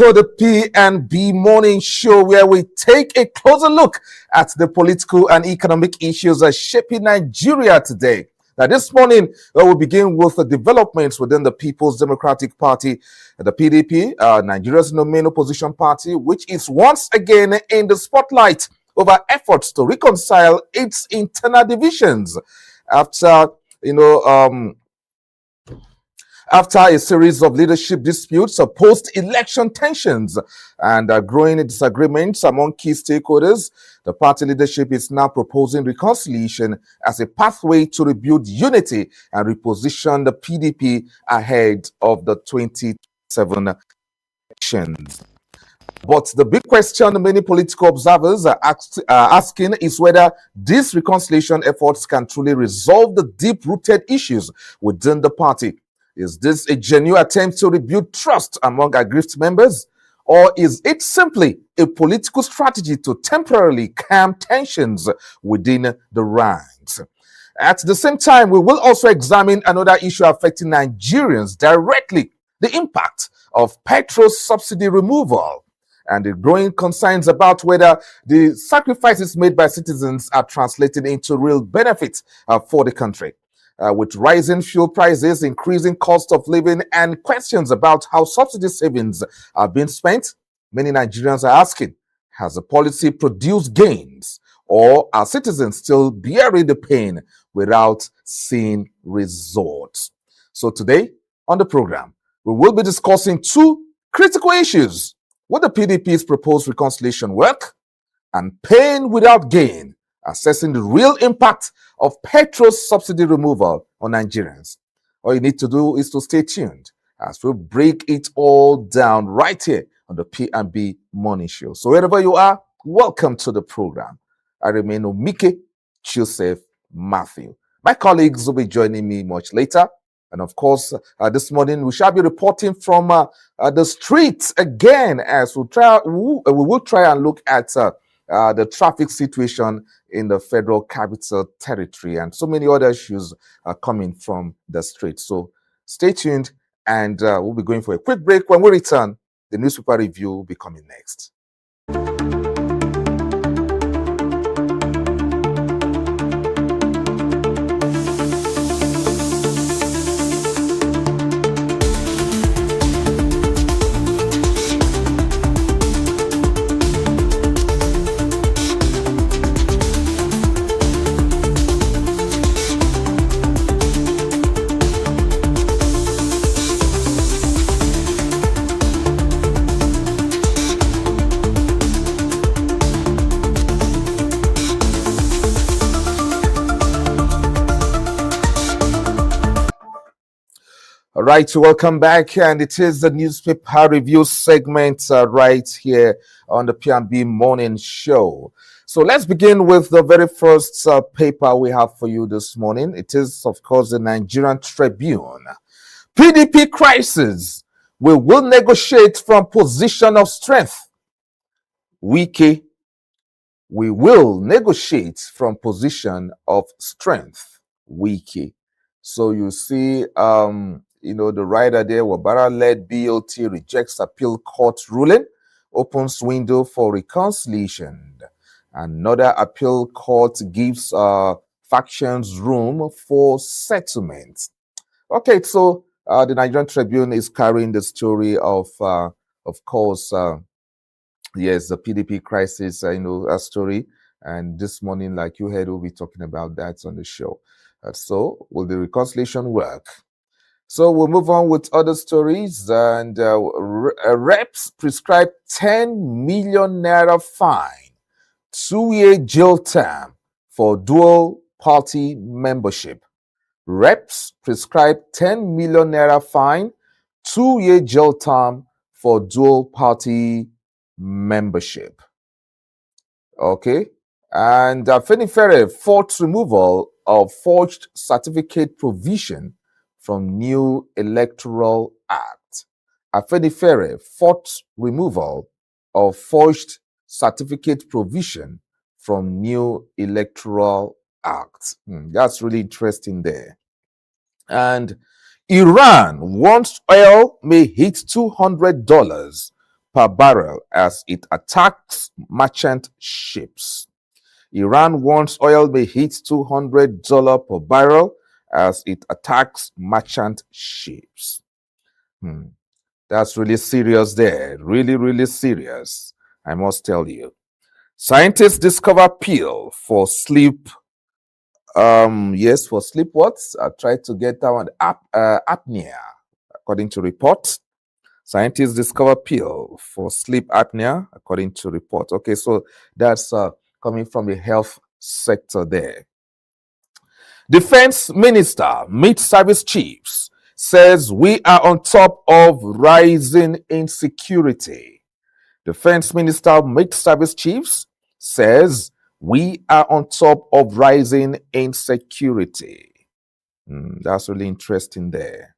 to the P&B Morning Show, where we take a closer look at the political and economic issues that are shaping Nigeria today. Now, this morning, we'll begin with the developments within the People's Democratic Party, the PDP, Nigeria's main opposition party, which is once again in the spotlight over efforts to reconcile its internal divisions after, after a series of leadership disputes, post-election tensions, and growing disagreements among key stakeholders, the party leadership is now proposing reconciliation as a pathway to rebuild unity and reposition the PDP ahead of the 2027 elections. But the big question many political observers are asking is whether these reconciliation efforts can truly resolve the deep-rooted issues within the party. Is this a genuine attempt to rebuild trust among aggrieved members? Or is it simply a political strategy to temporarily calm tensions within the ranks? At the same time, we will also examine another issue affecting Nigerians directly, the impact of petrol subsidy removal and the growing concerns about whether the sacrifices made by citizens are translating into real benefits for the country. With rising fuel prices, increasing cost of living, and questions about how subsidy savings are being spent, many Nigerians are asking, has the policy produced gains, or are citizens still bearing the pain without seeing results? So today on the program, we will be discussing two critical issues: what the PDP's proposed reconciliation work, and pain without gain, assessing the real impact of petrol subsidy removal on Nigerians. All you need to do is to stay tuned as we break it all down right here on the P&B Morning Show. So wherever you are, welcome to the program. I remain Omike Joseph Matthew. My colleagues will be joining me much later. And of course, this morning we shall be reporting from the streets again as we will try and look at the traffic situation in the Federal Capital Territory, and so many other issues are coming from the streets. So stay tuned, and we'll be going for a quick break. When we return, the newspaper review will be coming next. All right, so welcome back, and it is the newspaper review segment right here on the P&B Morning Show. So let's begin with the very first paper we have for you this morning. It is, of course, the Nigerian Tribune. PDP crisis. We will negotiate from position of strength. Wike. We will negotiate from position of strength. Wike. So you see, the rider there, Wabara-led BOT rejects appeal court ruling, opens window for reconciliation. Another appeal court gives factions room for settlement. Okay, so the Nigerian Tribune is carrying the story of course, yes, the PDP crisis, a story. And this morning, like you heard, we'll be talking about that on the show. So, will the reconciliation work? So we'll move on with other stories, and reps prescribe 10 million naira fine, 2-year jail term for dual party membership. Reps prescribe 10 million naira fine, 2-year jail term for dual party membership. Okay, and Afenifere fought removal of forged certificate provision from new Electoral Act. Afenifere fought removal of forged certificate provision from new Electoral Act. That's really interesting there. And Iran wants oil may hit $200 per barrel as it attacks merchant ships. Iran warns oil may hit $200 per barrel as it attacks merchant ships. That's really serious there. Really, really serious. I must tell you. Scientists discover pill for sleep. Yes, for sleep what? I tried to get that one. Apnea, according to report. Scientists discover pill for sleep apnea, according to report. Okay, so that's coming from the health sector there. Defense minister meets service chiefs, says we are on top of rising insecurity. Defense minister meets service chiefs, says we are on top of rising insecurity. That's really interesting there.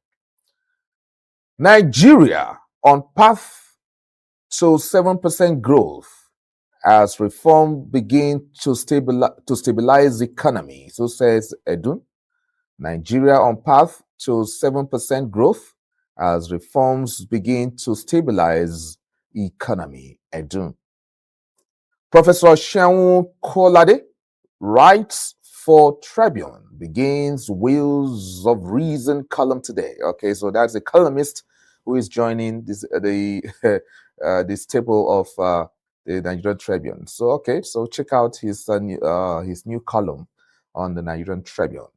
Nigeria on path to 7% growth as reform begin to stabilize the economy. So says Edun. Nigeria on path to 7% growth as reforms begin to stabilize economy. Edun. Professor Sheun Kolade writes for Tribune, begins Wheels of Reason column today. Okay, so that's a columnist who is joining this this table of the Nigerian Tribune. So okay, so check out his new column on the Nigerian Tribune.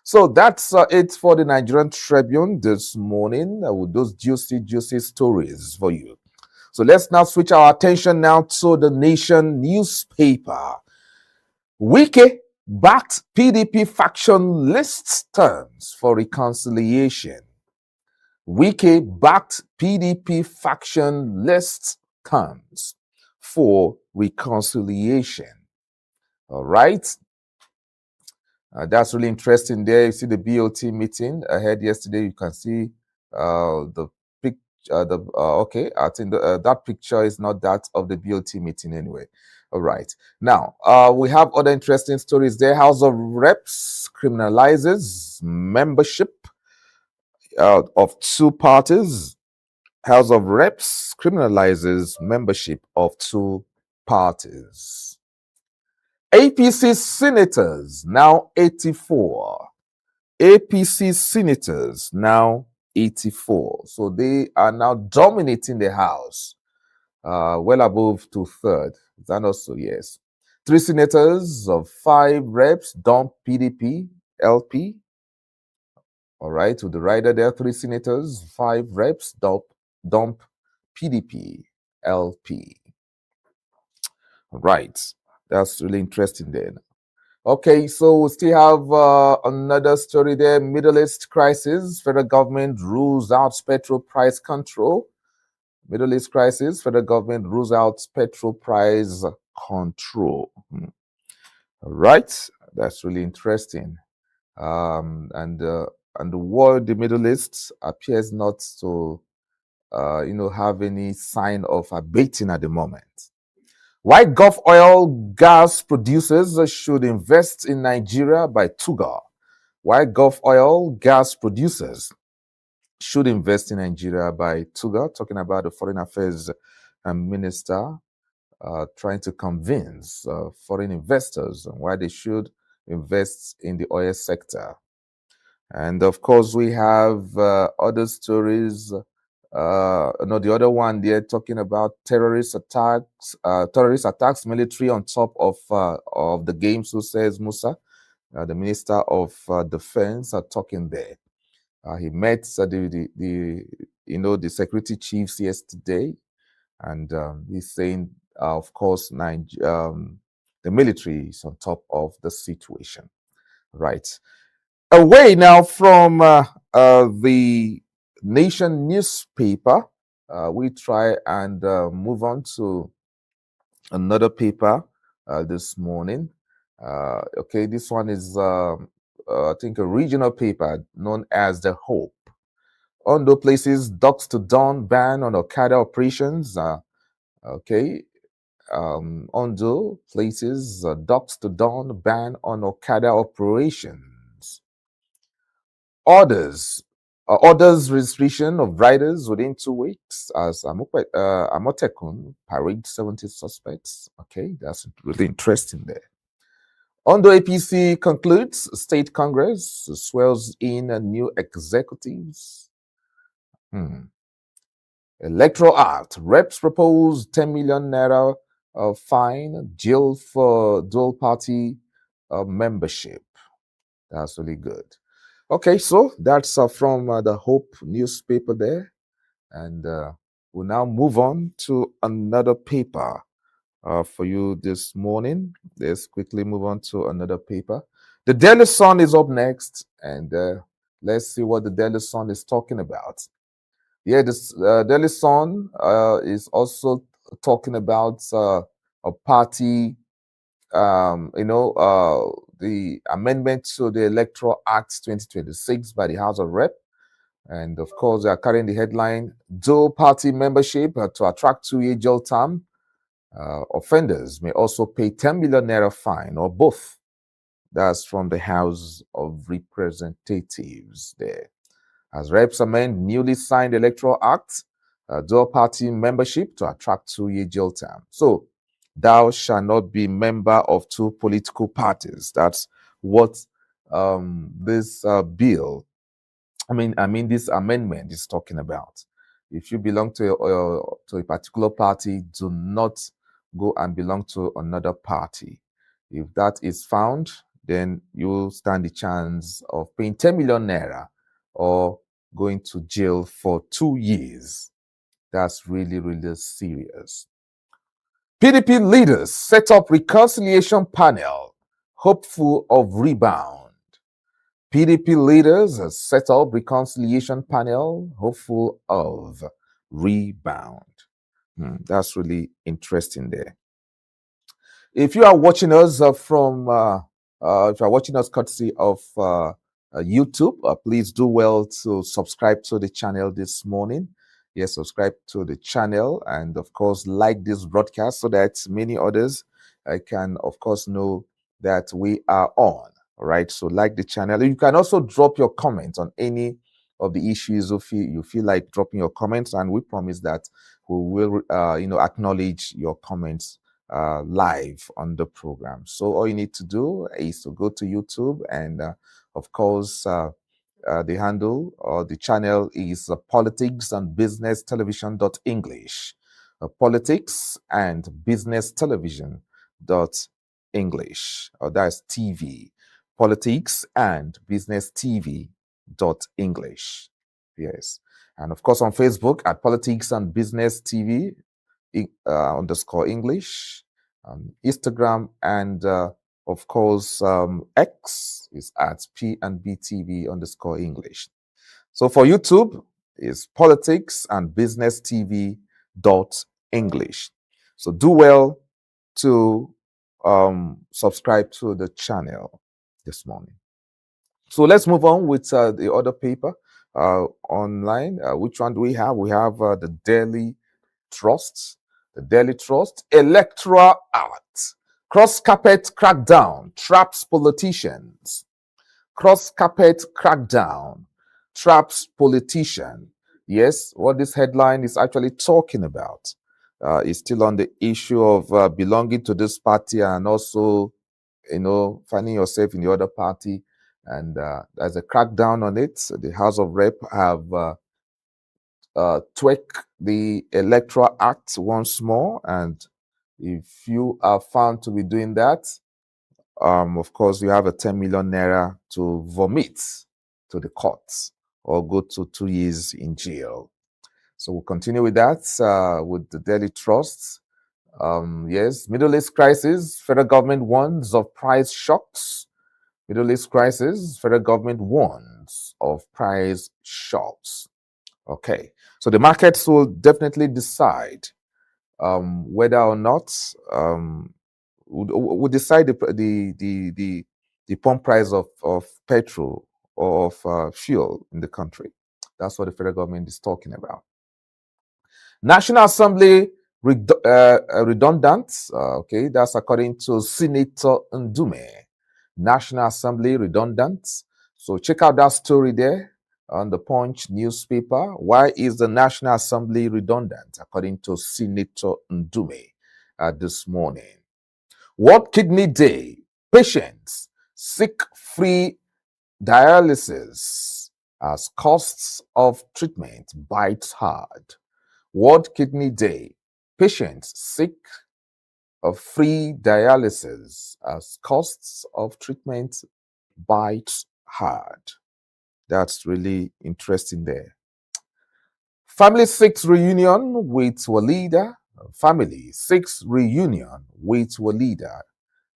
So that's it for the Nigerian Tribune this morning with those juicy stories for you. So let's now switch our attention now to the Nation newspaper. Wike backed PDP faction lists terms for reconciliation. Wike backed PDP faction lists terms for reconciliation. All right. That's really interesting there. You see the BOT meeting ahead yesterday. You can see the picture. Okay, I think that picture is not that of the BOT meeting anyway. All right. Now, we have other interesting stories there. House of Reps criminalizes membership of two parties. House of Reps criminalizes membership of two parties. APC senators now 84. APC senators now 84. So they are now dominating the House, well above 2/3. Is that also? Yes. 3 senators of 5 reps dump PDP LP. All right, to the rider there, 3 senators, 5 reps dump PDP LP. All right, that's really interesting there. Okay, so we still have another story there. Middle East crisis. Federal government rules out petrol price control. Middle East crisis. Federal government rules out petrol price control. All right, that's really interesting. And the war in the Middle East appears not to, have any sign of abating at the moment. Why Gulf oil gas producers should invest in Nigeria by Tuga. Why Gulf oil gas producers should invest in Nigeria by Tuga. Talking about the foreign affairs minister trying to convince foreign investors why they should invest in the oil sector. And of course, we have other stories. The other one they're talking about terrorist attacks, military on top of the games. Who says Musa, the Minister of Defense, are talking there. He met the security chiefs yesterday, and he's saying, of course, the military is on top of the situation. Right. Away now from the Nation newspaper, we try and move on to another paper this morning. Okay, this one is, I think, a regional paper known as The Hope. Ondo places dusk to dawn ban on Okada operations. Okay, Ondo places dusk to dawn ban on Okada operations. Orders Orders restriction of riders within 2 weeks as Amotekun parade 70 suspects. Okay, that's really interesting there. Ondo APC concludes State Congress swears in new executives. Electoral Act. Reps propose 10 million naira fine, jail for dual party membership. That's really good. Okay, so that's from the Hope newspaper there. And we'll now move on to another paper for you this morning. Let's quickly move on to another paper. The Daily Sun is up next, and let's see what the Daily Sun is talking about. Yeah, this Daily Sun is also talking about a party, the amendment to the Electoral Act 2026 by the House of Rep. And of course, they are carrying the headline, dual party membership to attract 2-year jail term. Offenders may also pay 10 million naira fine or both. That's from the House of Representatives there. As reps amend newly signed Electoral Act, dual party membership to attract 2-year jail term. So, thou shalt not be member of two political parties. That's what this bill, this amendment is talking about. If you belong to a particular party, do not go and belong to another party. If that is found, then you stand the chance of paying 10 million naira or going to jail for 2 years. That's really, really serious. PDP leaders set up reconciliation panel, hopeful of rebound. PDP leaders have set up reconciliation panel, hopeful of rebound. That's really interesting there. If you are watching us if you're watching us courtesy of YouTube, please do well to subscribe to the channel this morning. Yes, subscribe to the channel and of course like this broadcast so that many others can of course know that we are on. All right, so like the channel. You can also drop your comments on any of the issues you feel like dropping your comments, and we promise that we will acknowledge your comments live on the program. So all you need to do is to go to YouTube, and of course the handle or the channel is Politics and Business Television.English. Politics and Business Television.English, or that's TV. Politics and Business TV.English. Yes. And of course on Facebook at Politics and Business TV underscore English. Instagram and of course X is at P&B underscore English. So for YouTube is Politics and Business TV.English. So do well to subscribe to the channel this morning. So let's move on with the other paper online. Which one do we have? We have the Daily Trust. The Daily Trust. Electoral Act. Cross-carpet crackdown traps politicians. Cross-carpet crackdown traps politician. Yes, what this headline is actually talking about is still on the issue of belonging to this party and also, finding yourself in the other party. And there's a crackdown on it. The House of Rep have tweak the Electoral Act once more, and if you are found to be doing that, of course, you have a 10 million naira to vomit to the courts or go to 2 years in jail. So we'll continue with that with the Daily Trust. Yes, Middle East crisis, federal government warns of price shocks. Middle East crisis, federal government warns of price shocks. Okay, so the markets will definitely decide whether or not would decide the pump price of petrol or of fuel in the country. That's what the federal government is talking about. National Assembly redundant. Okay, that's according to Senator Ndume. National Assembly redundant. So check out that story there. on the Punch newspaper. Why is the National Assembly redundant, according to Senator Ndume this morning? World Kidney Day. Patients seek free dialysis as costs of treatment bites hard. World Kidney Day. Patients seek a free dialysis as costs of treatment bites hard. That's really interesting there. Family seeks reunion with Walida. Family seeks reunion with Walida.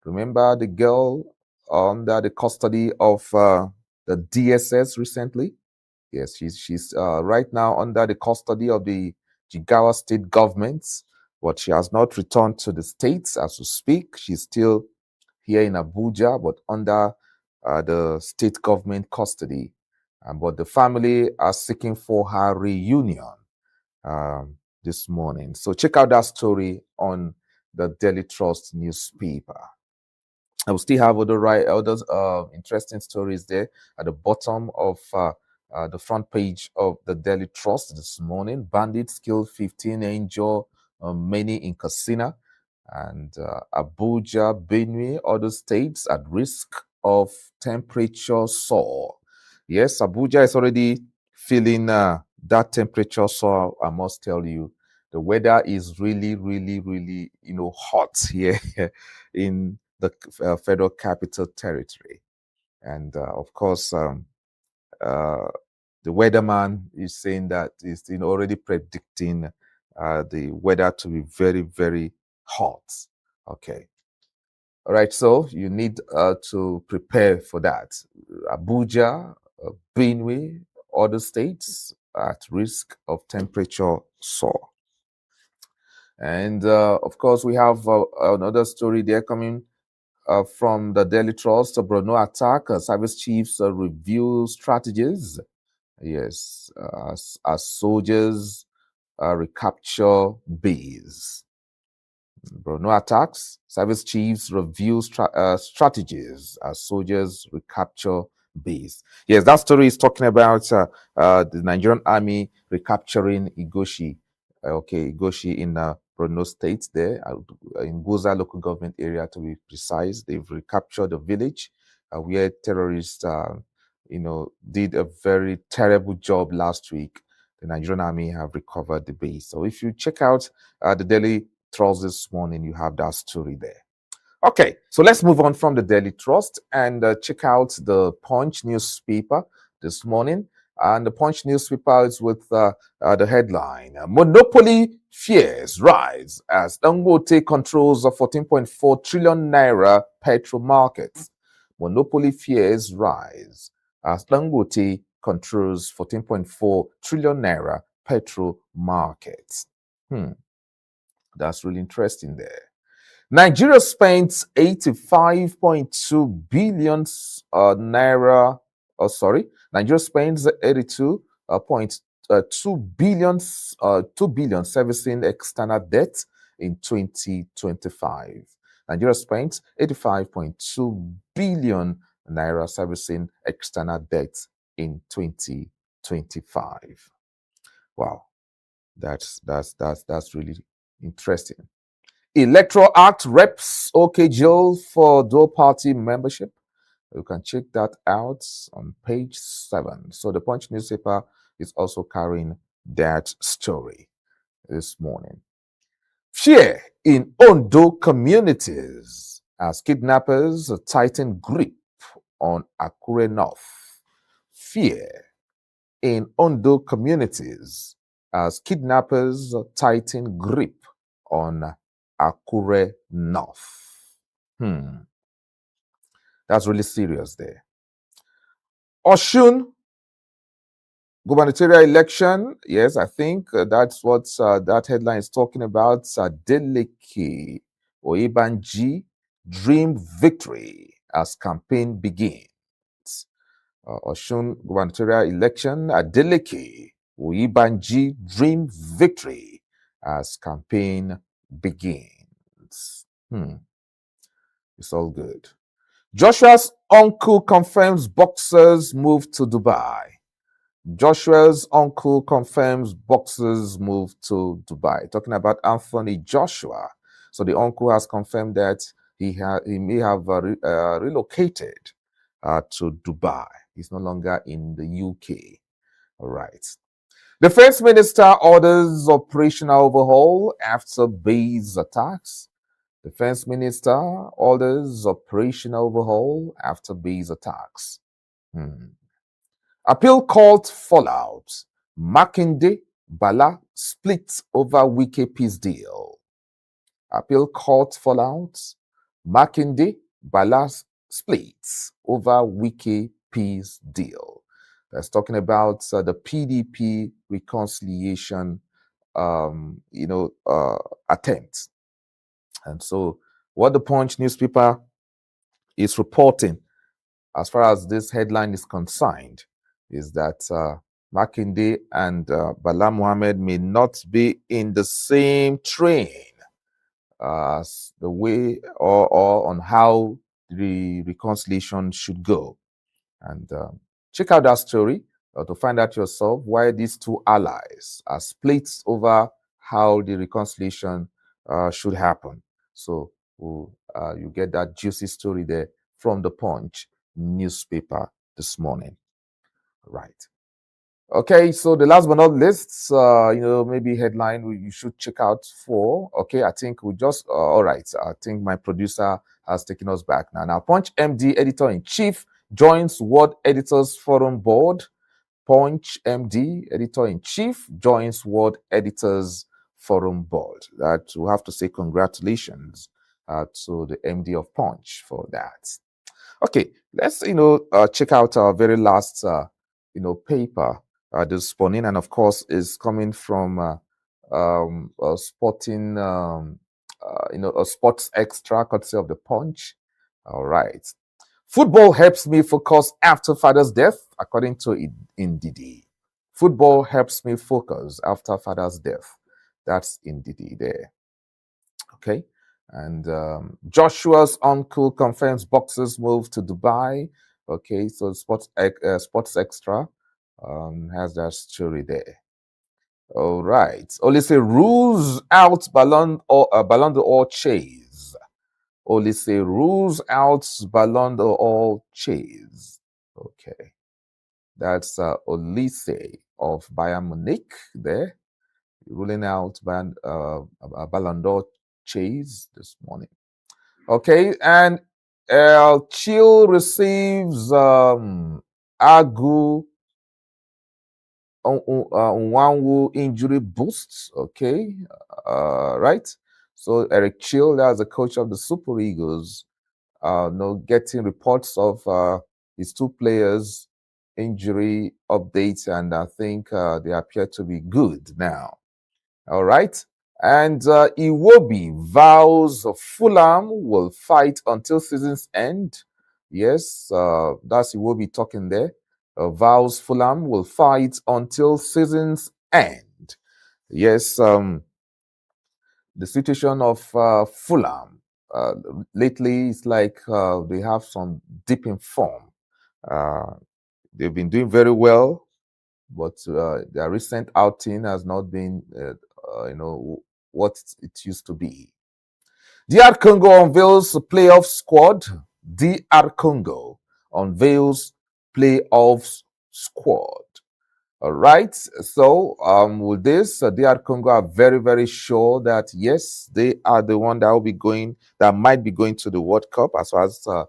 Remember the girl under the custody of the DSS recently? Yes, she's right now under the custody of the Jigawa state government, but she has not returned to the states as we speak. She's still here in Abuja, but under the state government custody. But the family are seeking for her reunion this morning. So check out that story on the Daily Trust newspaper. I will still have other interesting stories there at the bottom of the front page of the Daily Trust this morning. Bandits killed 15, injure many in Katsina, and Abuja, Benue, other states at risk of temperature soar. Yes, Abuja is already feeling that temperature soar. I must tell you, the weather is really, really, really, hot here in the Federal Capital Territory. And of course, the weatherman is saying that he's already predicting the weather to be very, very hot. Okay. All right. So you need to prepare for that. Abuja, Benue, other states at risk of temperature soar. And of course, we have another story there coming from the Daily Trust. Borno attack, service chiefs review strategies. Yes, as soldiers recapture base. Borno attacks, service chiefs review strategies as soldiers recapture base. Yes, that story is talking about the Nigerian army recapturing Igoshi. Igoshi in Borno State there, in Goza local government area to be precise. They've recaptured the village where terrorists, did a very terrible job last week. The Nigerian army have recovered the base. So if you check out the Daily Trust this morning, you have that story there. Okay, so let's move on from the Daily Trust and check out the Punch newspaper this morning. And the Punch newspaper is with the headline, Monopoly Fears Rise as Dangote controls a 14.4 trillion naira petrol market. Monopoly fears rise as Dangote controls 14.4 trillion naira petrol market. That's really interesting there. Nigeria spent 85.2 billion naira. Nigeria spends 82.2 billion, 2 billion servicing external debt in 2025. Nigeria spent 85.2 billion naira servicing external debt in 2025. Wow, that's really interesting. Electoral Act reps OK jail for dual party membership. You can check that out on page 7. So the Punch newspaper is also carrying that story this morning. Fear in Ondo communities as kidnappers tighten grip on Akure North. Fear in Ondo communities as kidnappers tighten grip on Akure North. That's really serious there. Oshun gubernatorial election. Yes, I think that's what that headline is talking about. Adeleke Oyebanji dream victory as campaign begins. Oshun gubernatorial election. Adeleke Oyebanji dream victory as campaign begins. It's all good. Joshua's uncle confirms boxers move to Dubai. Joshua's uncle confirms boxers move to Dubai. Talking about Anthony Joshua. So the uncle has confirmed that he may have relocated to Dubai. He's no longer in the UK. All right. Defense Minister orders operational overhaul after base attacks. Defense Minister orders operational overhaul after base attacks. Appeal court fallout. Makinde Bala splits over Wike peace deal. Appeal court fallout. Makinde Bala splits over Wike peace deal. That's talking about the PDP reconciliation, attempt. And so, what the Punch newspaper is reporting, as far as this headline is concerned, is that Makinde and Bala Mohammed may not be in the same train as the way or on how the reconciliation should go. And check out that story to find out yourself why these two allies are split over how the reconciliation should happen. So you get that juicy story there from the Punch newspaper this morning. Right. Okay, so the last but not least, maybe headline you should check out for. Okay, I think we just, all right. I think my producer has taken us back now. Now, Punch MD, editor-in-chief, joins World Editors Forum Board. Punch MD, editor-in-chief, joins World Editors Forum Board. That we have to say congratulations to the MD of Punch for that. Okay, let's check out our very last paper this morning, and of course is coming from a sporting a sports extra courtesy of the Punch. All right. Football helps me focus after father's death, according to Ndidi. Football helps me focus after father's death. That's Ndidi there. Okay. And Joshua's uncle confirms boxers move to Dubai. Okay, so Sports Extra has that story there. All right. Olise rules out Ballon d'Or chase. Olise rules out Ballon d'Or chase. Okay. That's Olise of Bayern Munich there, ruling out Ballon d'Or chase this morning. Okay, and Chill receives Agu Nwanwu injury boosts. Okay, right. So Eric Chill, that's the coach of the Super Eagles, getting reports of his two players' injury updates, and I think they appear to be good now. All right. And Iwobi vows Fulham will fight until season's end. Yes, that's Iwobi talking there. Vows Fulham will fight until season's end. Yes, the situation of Fulham lately is like they have some dip in form. They've been doing very well, but their recent outing has not been, what it used to be. DR Congo unveils playoff squad. DR Congo unveils playoffs squad. All right. So with this, DR Congo are very, very sure that yes, they are the one that will be going, that might be going to the World Cup, as far as the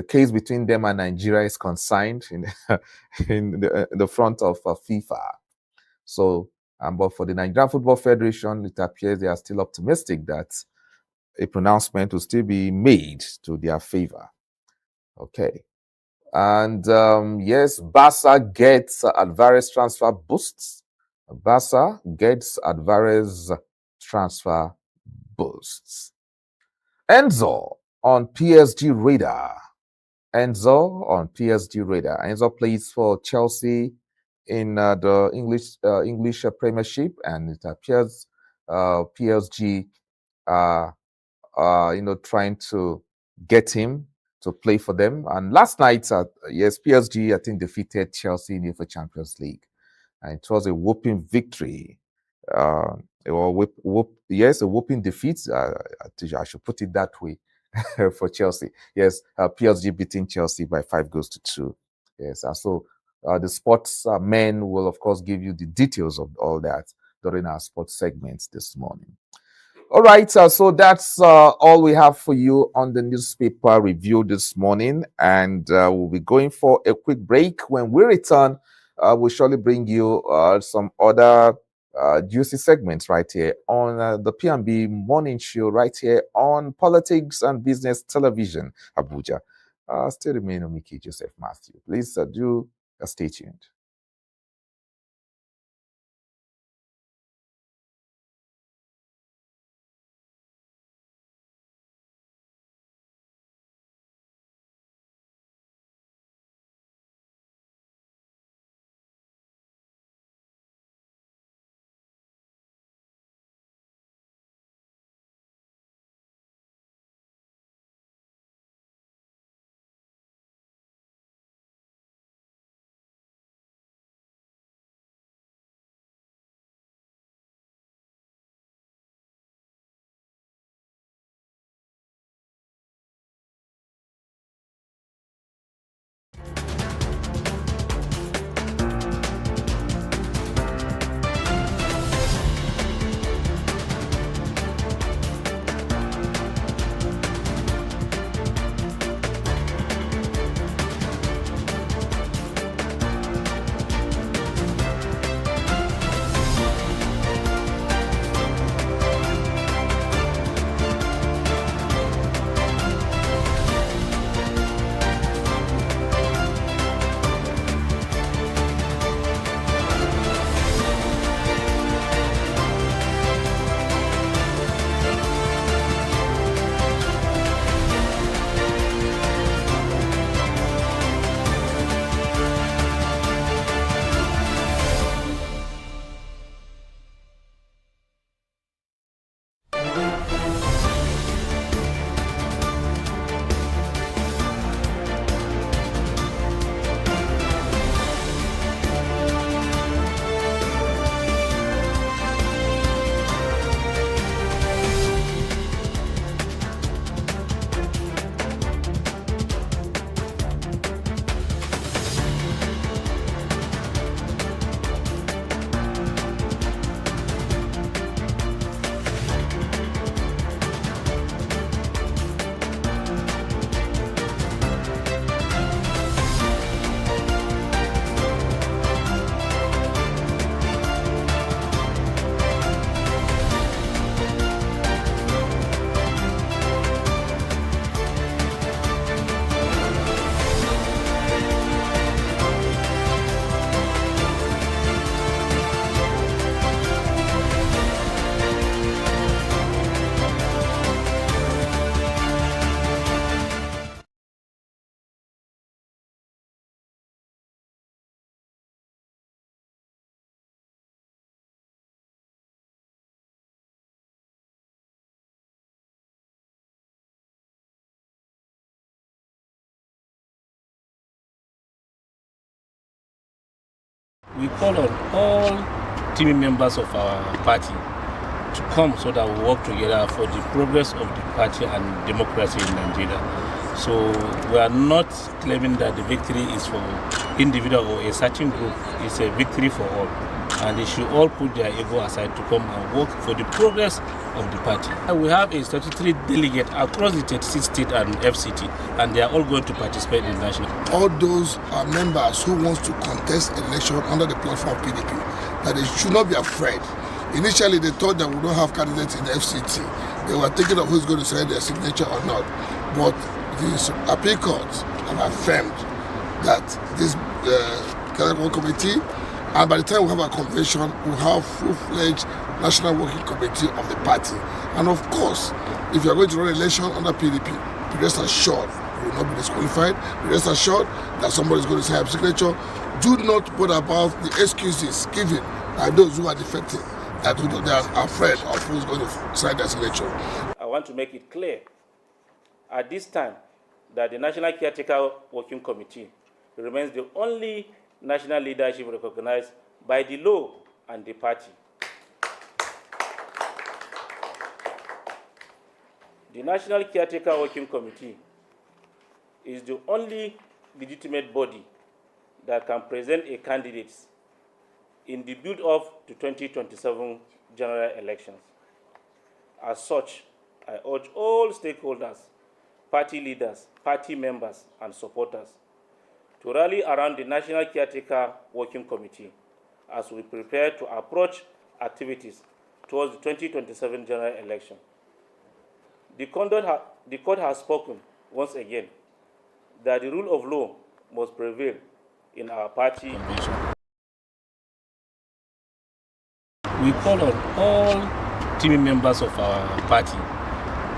case between them and Nigeria is concerned in the front of FIFA. So, but for the Nigerian Football Federation, it appears they are still optimistic that a pronouncement will still be made to their favor. Okay. And yes, Barca gets Alvarez transfer boosts. Barca gets Alvarez transfer boosts. Enzo on PSG radar. Enzo on PSG radar. Enzo plays for Chelsea in the English Premiership, and it appears PSG trying to get him to play for them. And last night, yes, PSG, I think, defeated Chelsea in the UEFA Champions League. And it was a whooping victory. Yes, a whooping defeat. I should put it that way for Chelsea. Yes, PSG beating Chelsea by 5-2. Yes, and so the sports men will, of course, give you the details of all that during our sports segments this morning. All right, so that's all we have for you on the newspaper review this morning. And we'll be going for a quick break. When we return, we'll surely bring you some other juicy segments right here on the P&B Morning Show, right here on Politics and Business Television, Abuja. Still remain Omiki Joseph Matthew. Please do stay tuned. We call on all team members of our party to come so that we work together for the progress of the party and democracy in Nigeria. So we are not claiming that the victory is for individual or a certain group. It's a victory for all. And they should all put their ego aside to come and work for the progress of the party. We have a statutory delegate across the 36 state and FCT, and they are all going to participate in national. All those are members who want to contest election under the platform of PDP, that they should not be afraid. Initially, they thought that we don't have candidates in the FCT. They were thinking of who's going to sign their signature or not. But the appeal courts have affirmed that this Cabinet Committee, and by the time we have a convention, we'll have full-fledged national working committee of the party. And of course, if you are going to run an election under PDP, be rest assured you will not be disqualified. Be rest assured that somebody is going to sign a signature. Do not bother about the excuses given by those who are defected, that they are afraid of who is going to sign their signature. I want to make it clear, at this time, that the National Caretaker Working Committee remains the only national leadership recognized by the law and the party. The National Caretaker Working Committee is the only legitimate body that can present a candidate in the build-up to 2027 general elections. As such, I urge all stakeholders, party leaders, party members, and supporters to rally around the National Caretaker Working Committee as we prepare to approach activities towards the 2027 general election. The court has spoken once again that the rule of law must prevail in our party convention. We call on all team members of our party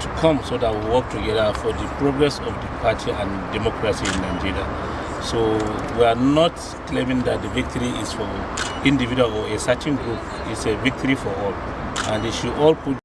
to come so that we work together for the progress of the party and democracy in Nigeria. So we are not claiming that the victory is for individual or a certain group. It's a victory for all, and they should all put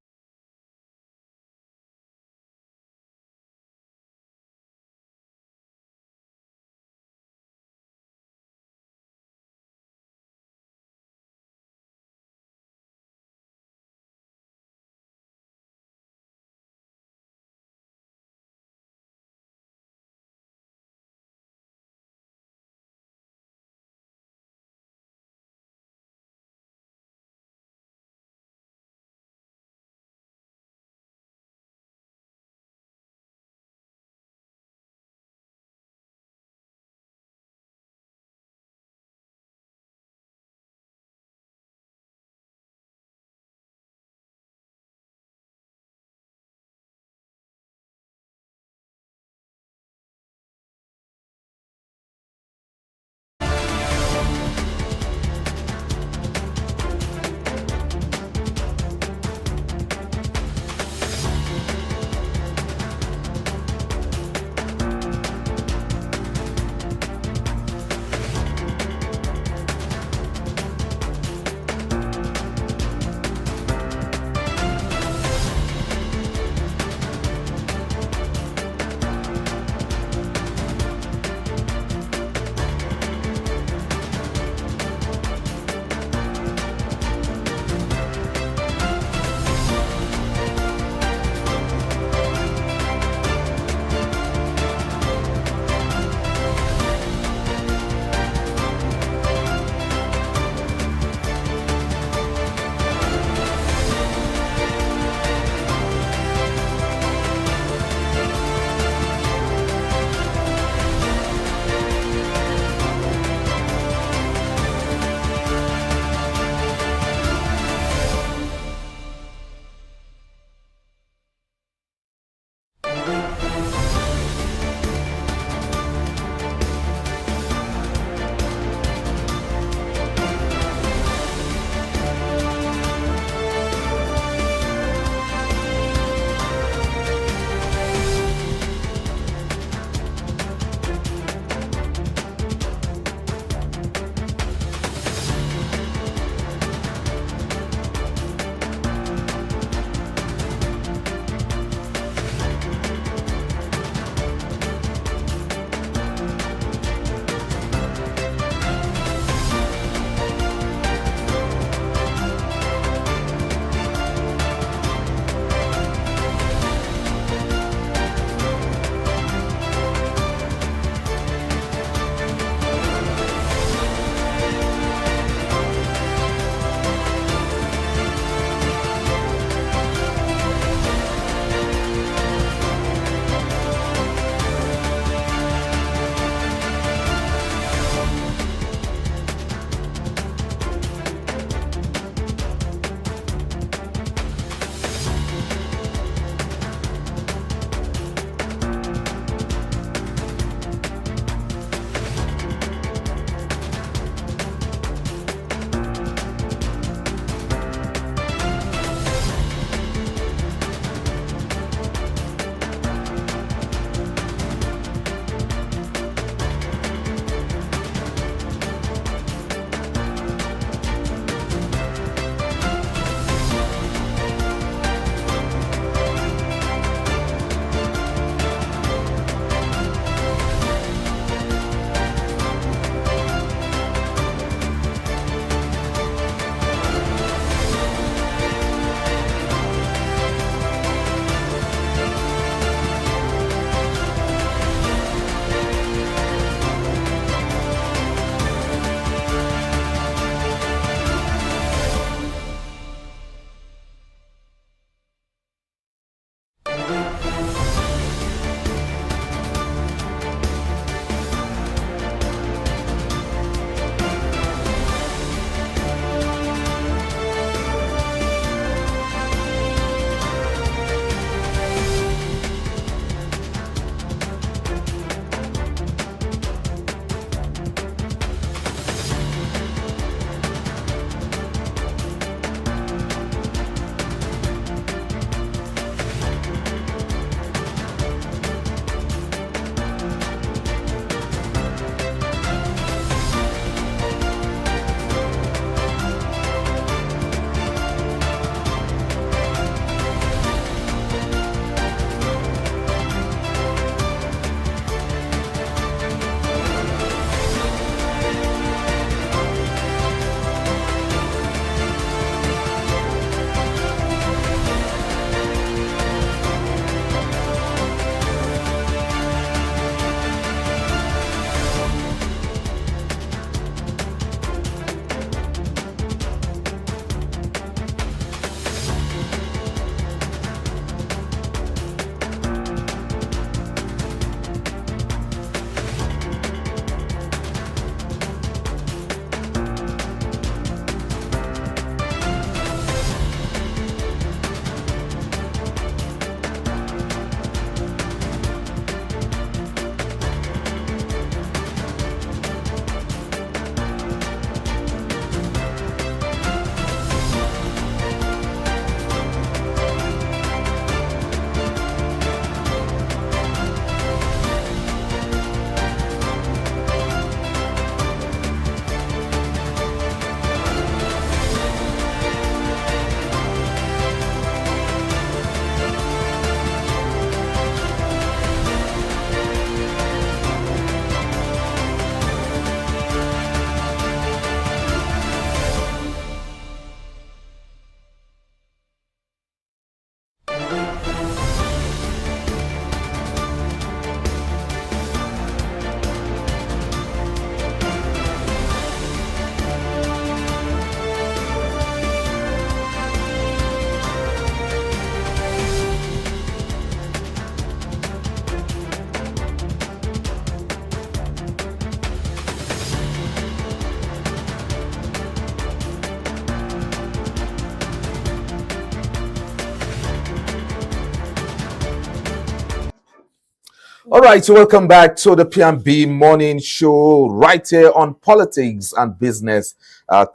All right, so welcome back to the P&B Morning Show right here on Politics and Business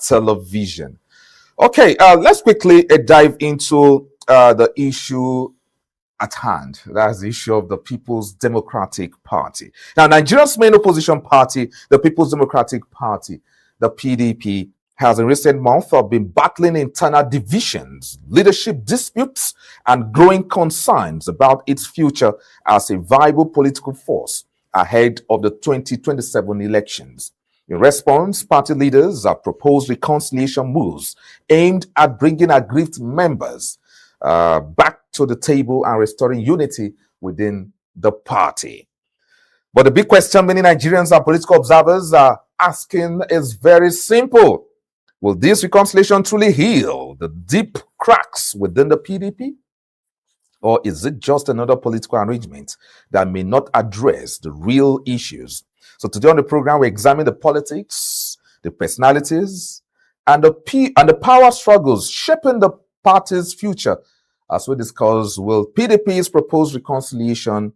Television. Okay, let's quickly dive into the issue at hand. That's the issue of the People's Democratic Party. Now, Nigeria's main opposition party, the People's Democratic Party, the PDP, has in recent months been battling internal divisions, leadership disputes, and growing concerns about its future as a viable political force ahead of the 2027 elections. In response, party leaders have proposed reconciliation moves aimed at bringing aggrieved members back to the table and restoring unity within the party. But the big question many Nigerians and political observers are asking is very simple. Will this reconciliation truly heal the deep cracks within the PDP? Or is it just another political arrangement that may not address the real issues? So today on the program, we examine the politics, the personalities, and the power struggles shaping the party's future. As we discuss, will PDP's proposed reconciliation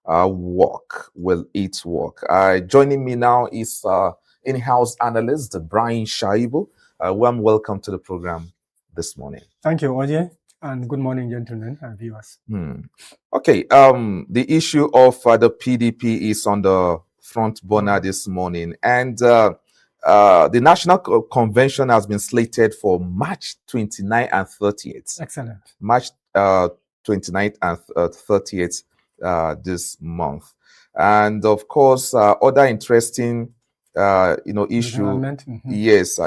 work? Will it work? Joining me now is in-house analyst Brian Shaibu. Warm welcome to the program this morning. Thank you, Oje, and good morning, gentlemen and viewers. Okay, the issue of the PDP is on the front burner this morning, and the National Convention has been slated for March 29th and 30th. Excellent. March 29th and 30th this month. And of course, other interesting, issue,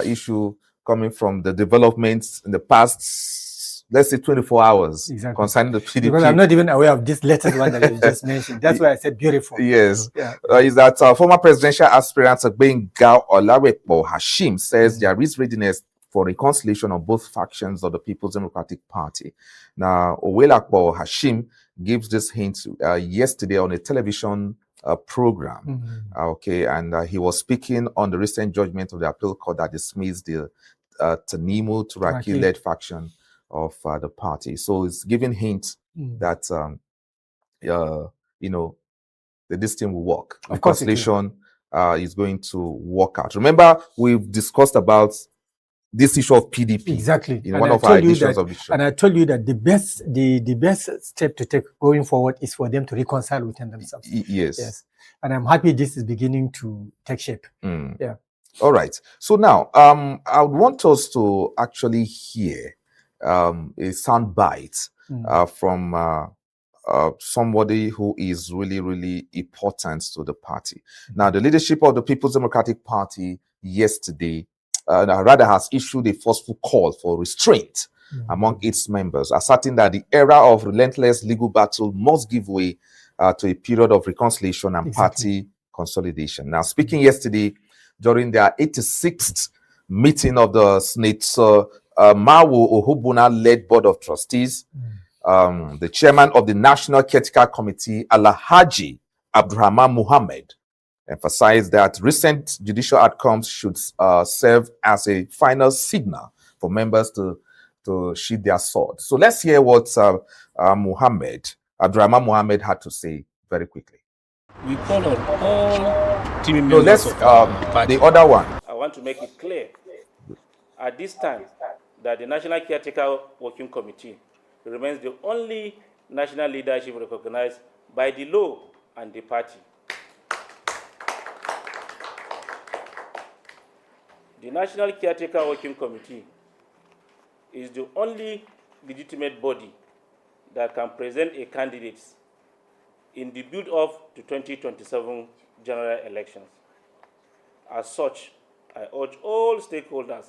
issue coming from the developments in the past, let's say 24 hours concerning the PDP. Because I'm not even aware of this latest one that you just mentioned. That's why I said beautiful. Yes. Yeah. Is that former presidential aspirant Gbenga Olawepo Hashim says there is readiness for reconciliation of both factions of the People's Democratic Party. Now, Owelakpo Hashim gives this hint yesterday on a television program. And he was speaking on the recent judgment of the appeal court that dismissed the Tanimu Turaki-led faction of the party. So it's giving hints that this thing will work. Reconciliation is going to work out. Remember, we've discussed about this issue of PDP. Exactly. In one of our editions of the show. And I told you that the best step to take going forward is for them to reconcile within themselves. Yes. And I'm happy this is beginning to take shape. Yeah. All right. So now, I would want us to actually hear a sound bite from somebody who is really, really important to the party. Now, the leadership of the People's Democratic Party yesterday has issued a forceful call for restraint among its members, asserting that the era of relentless legal battle must give way to a period of reconciliation and party consolidation. Now, speaking yesterday during their 86th meeting of the Senate, Mawu Ohubuna-led Board of Trustees, the chairman of the National Caretaker Committee, Alhaji Abdurrahman Muhammad, emphasized that recent judicial outcomes should serve as a final signal for members to sheathe their sword. So let's hear what Abdurrahman Muhammad had to say very quickly. We call on all team members of party. The other one. I want to make it clear at this time that the National Caretaker Working Committee remains the only national leadership recognized by the law and the party. The National Caretaker Working Committee is the only legitimate body that can present a candidate in the build-up to 2027 general elections. As such, I urge all stakeholders,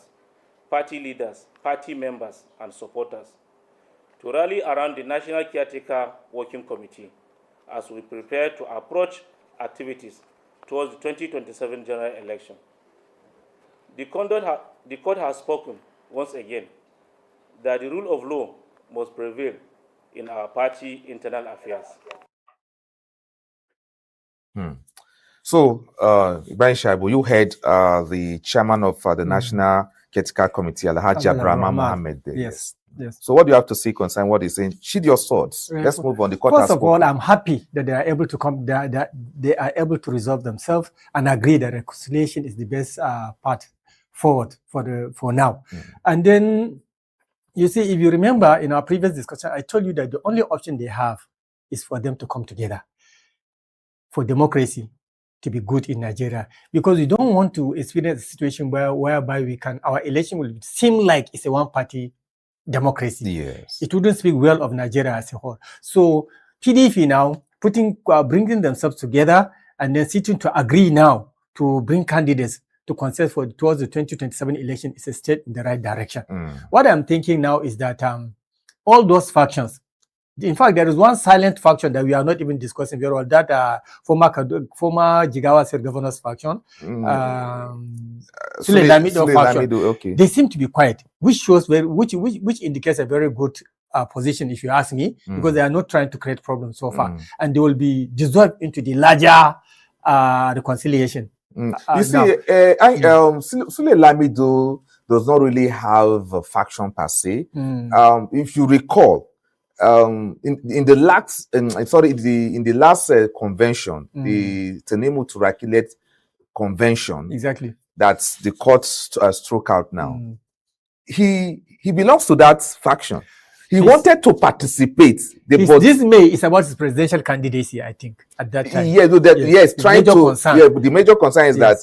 party leaders, party members, and supporters to rally around the National Caretaker Working Committee as we prepare to approach activities towards the 2027 general election. The court has spoken once again that the rule of law must prevail in our party internal affairs. So, Ibrahim Shaibu, you heard the chairman of the National Caretaker Committee, Alhaji Abdurrahman Muhammad. Yes. Yes. So what do you have to say concerning what he's saying? Sheathe your swords. Let's move on. The court First has of all, spoken. I'm happy that they are able to come. That they are able to resolve themselves and agree that reconciliation is the best path forward for now. And then you see, if you remember in our previous discussion, I told you that the only option they have is for them to come together for democracy to be good in Nigeria, because we don't want to experience a situation whereby our election will seem like it's a one-party democracy. Yes. It wouldn't speak well of Nigeria as a whole. So PDP now bringing themselves together and then sitting to agree now to bring candidates to contest towards the 2027 election is a step in the right direction. What I'm thinking now is that all those factions, in fact, there is one silent faction that we are not even discussing very well, that former Jigawa State Governor's faction, Sule Lamido faction. Okay. They seem to be quiet, which shows which indicates a very good position, if you ask me, because they are not trying to create problems so far, and they will be dissolved into the larger reconciliation. You see, Sule Lamido does not really have a faction per se. If you recall, in the last convention, the Tenemu Turakilet convention, exactly, that's the court struck out now. He belongs to that faction. He wanted to participate. This May is about his presidential candidacy, I think, at that time. The major concern is that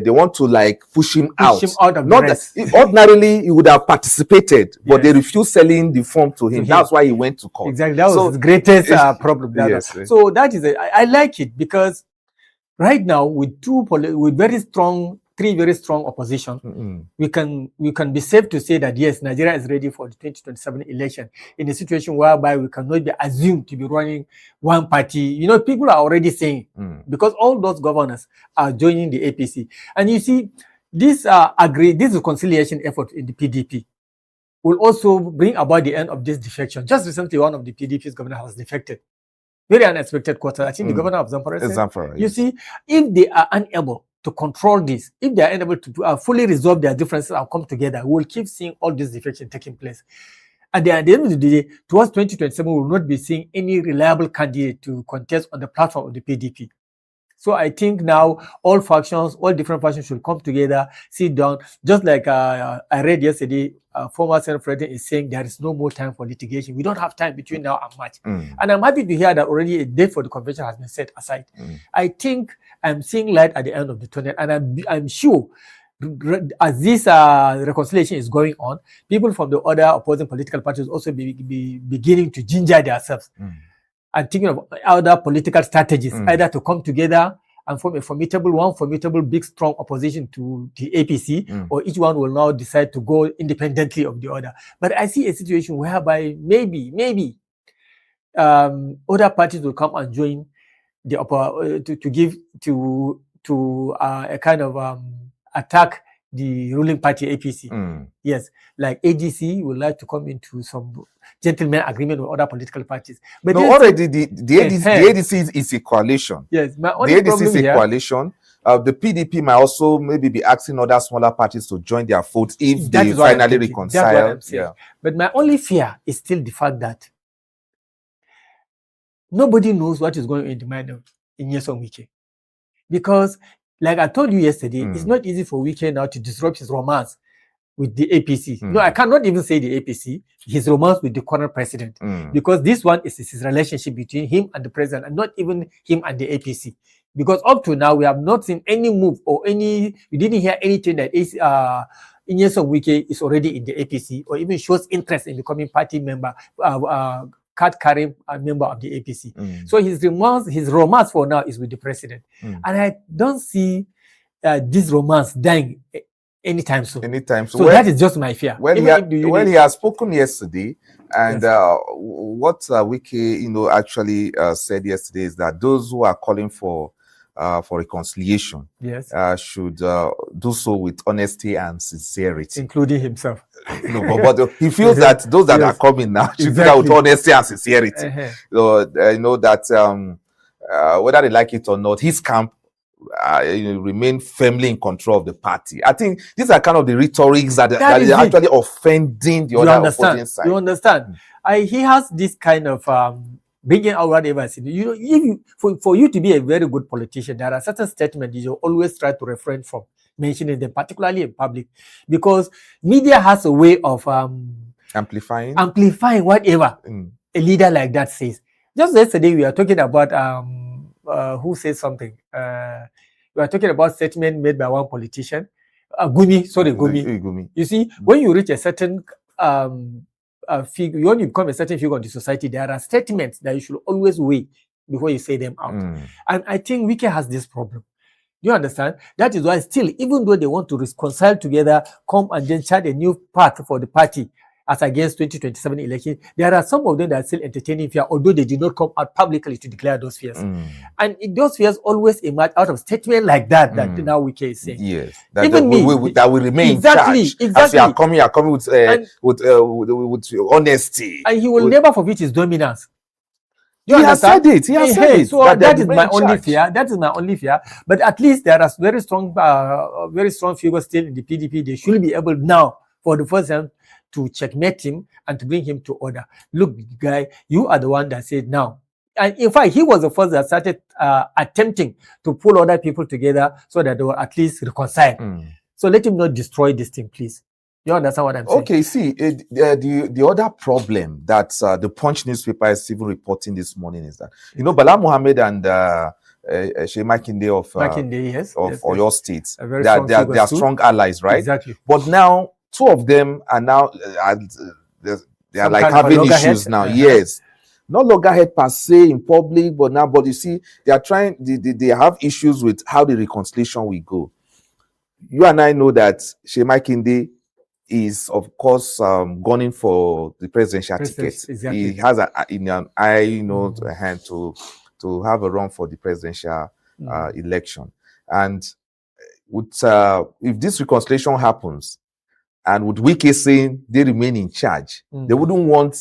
they want to like push him out. Of Not that ordinarily he would have participated, but they refused selling the form to him. That's why he went to court. Exactly, that was his greatest problem. So that is I like it, because right now with three very strong opposition, we can be safe to say that yes, Nigeria is ready for the 2027 election in a situation whereby we cannot be assumed to be running one party. You know, people are already saying, because all those governors are joining the APC. And you see, this reconciliation effort in the PDP will also bring about the end of this defection. Just recently, one of the PDP's governors was defected. Very unexpected quarter. I think the governor of Zamfara said, Zamfara, you see, if they are unable to control this, if they are unable to fully resolve their differences and come together, we will keep seeing all this defection taking place. And at the end of the day, towards 2027, we will not be seeing any reliable candidate to contest on the platform of the PDP. So I think now all different factions should come together, sit down. Just like I read yesterday, former Senate President is saying there is no more time for litigation. We don't have time between now and March. And I'm happy to hear that already a date for the convention has been set aside. I think I'm seeing light at the end of the tunnel, and I'm sure as this reconciliation is going on, people from the other opposing political parties also be beginning to ginger themselves and thinking of other political strategies, either to come together and form a formidable, big, strong opposition to the APC, or each one will now decide to go independently of the other. But I see a situation whereby maybe other parties will come and join to a kind of attack the ruling party APC. Yes, like ADC would like to come into some gentleman agreement with other political parties. But no, already the ADC is a coalition. Yes, the ADC is a coalition. The PDP might also maybe be asking other smaller parties to join their fold if they finally reconcile. But my only fear is still the fact that nobody knows what is going on in the mind of Nyesom Wike. Because, like I told you yesterday, it's not easy for Wike now to disrupt his romance with the APC. No, I cannot even say the APC, his romance with the current president. Because this one is his relationship between him and the president, and not even him and the APC. Because up to now, we have not seen any move or we didn't hear anything that Nyesom Wike is already in the APC or even shows interest in becoming party member, card-carrying member of the APC. So his romance for now is with the president. And I don't see this romance dying anytime soon. So that is just my fear. When he has spoken yesterday, and what Wike actually said yesterday is that those who are calling for reconciliation should do so with honesty and sincerity, including himself. No, but he feels that those that are coming now should do that with honesty and sincerity. So you know that whether they like it or not, his camp remain firmly in control of the party. I think these are kind of the rhetorics that That is is it. actually offending the You other understand? opposing side. You understand? He has this kind of bringing out whatever. You know, if you, for you to be a very good politician, there are certain statements you always try to refrain from mentioning them, particularly in public, because media has a way of amplifying whatever a leader like that says. Just yesterday, we are talking about who says something. We are talking about statement made by one politician, Gumi. You see, when you reach a certain figure, when you become a certain figure in the society, there are statements that you should always weigh before you say them out. And I think Wike has this problem. You understand? That is why still, even though they want to reconcile together, come and then chart a new path for the party as against 2027 election, there are some of them that are still entertaining fear, although they did not come out publicly to declare those fears. And those fears always emerge out of statement like that, that now Wike is saying. Yes. That even that will remain exactly, in charge. exactly. As you are coming with honesty. And he will never forget his dominance. He has said it. He has said it. So that is my only fear. That is my only fear. But at least there are very strong figures still in the PDP. They should be able now, for the first time, to checkmate him and to bring him to order. Look, guy, you are the one that said now. And in fact, he was the first that started attempting to pull other people together so that they will at least reconcile. So let him not destroy this thing, please. You understand what I'm saying? Okay, see, the other problem that the Punch newspaper is even reporting this morning is that, you know, Bala Mohammed and Sheikh Makinde of Oyo State, they are strong allies, right? Exactly. But now, two of them are now, they are like having issues now. Yes. Not loggerhead per se in public, but you see, they are trying, they have issues with how the reconciliation will go. You and I know that Sheikh Makinde is, of course, gunning for the presidential ticket. Exactly. He has an eye, a hand to have a run for the presidential election. And with if this reconciliation happens, and with Wike saying they remain in charge, they wouldn't want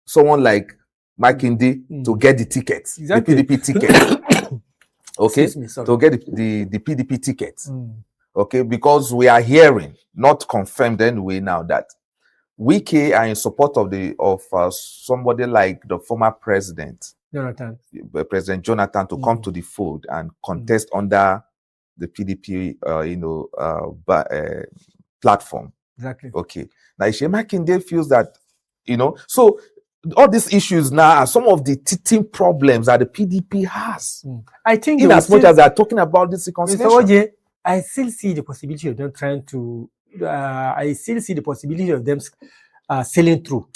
someone like Makinde to get the ticket, the PDP ticket. Okay, to get the PDP ticket. Okay, because we are hearing, not confirmed anyway now, that Wike are in support of somebody like the former president, President Jonathan, to come to the fold and contest under the PDP, platform. Exactly. Okay. Now, Sheikh Makinde feels that, so all these issues now are some of the teething problems that the PDP has. I think, in as much as they are talking about this reconciliation, Mr. OJ, I still see the possibility of them trying to. I still see the possibility of them sailing through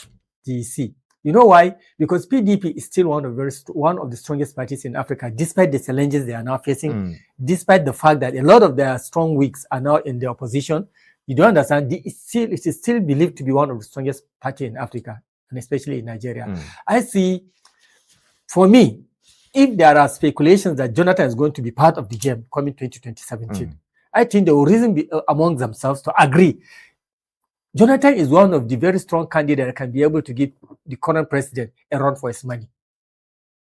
the sea. You know why? Because PDP is still one of the strongest parties in Africa, despite the challenges they are now facing, despite the fact that a lot of their strong wigs are now in the opposition. You don't understand. It is still believed to be one of the strongest parties in Africa, and especially in Nigeria. I see, for me, if there are speculations that Jonathan is going to be part of the game coming 2017, I think they will reason among themselves to agree. Jonathan is one of the very strong candidates that can be able to give the current president a run for his money.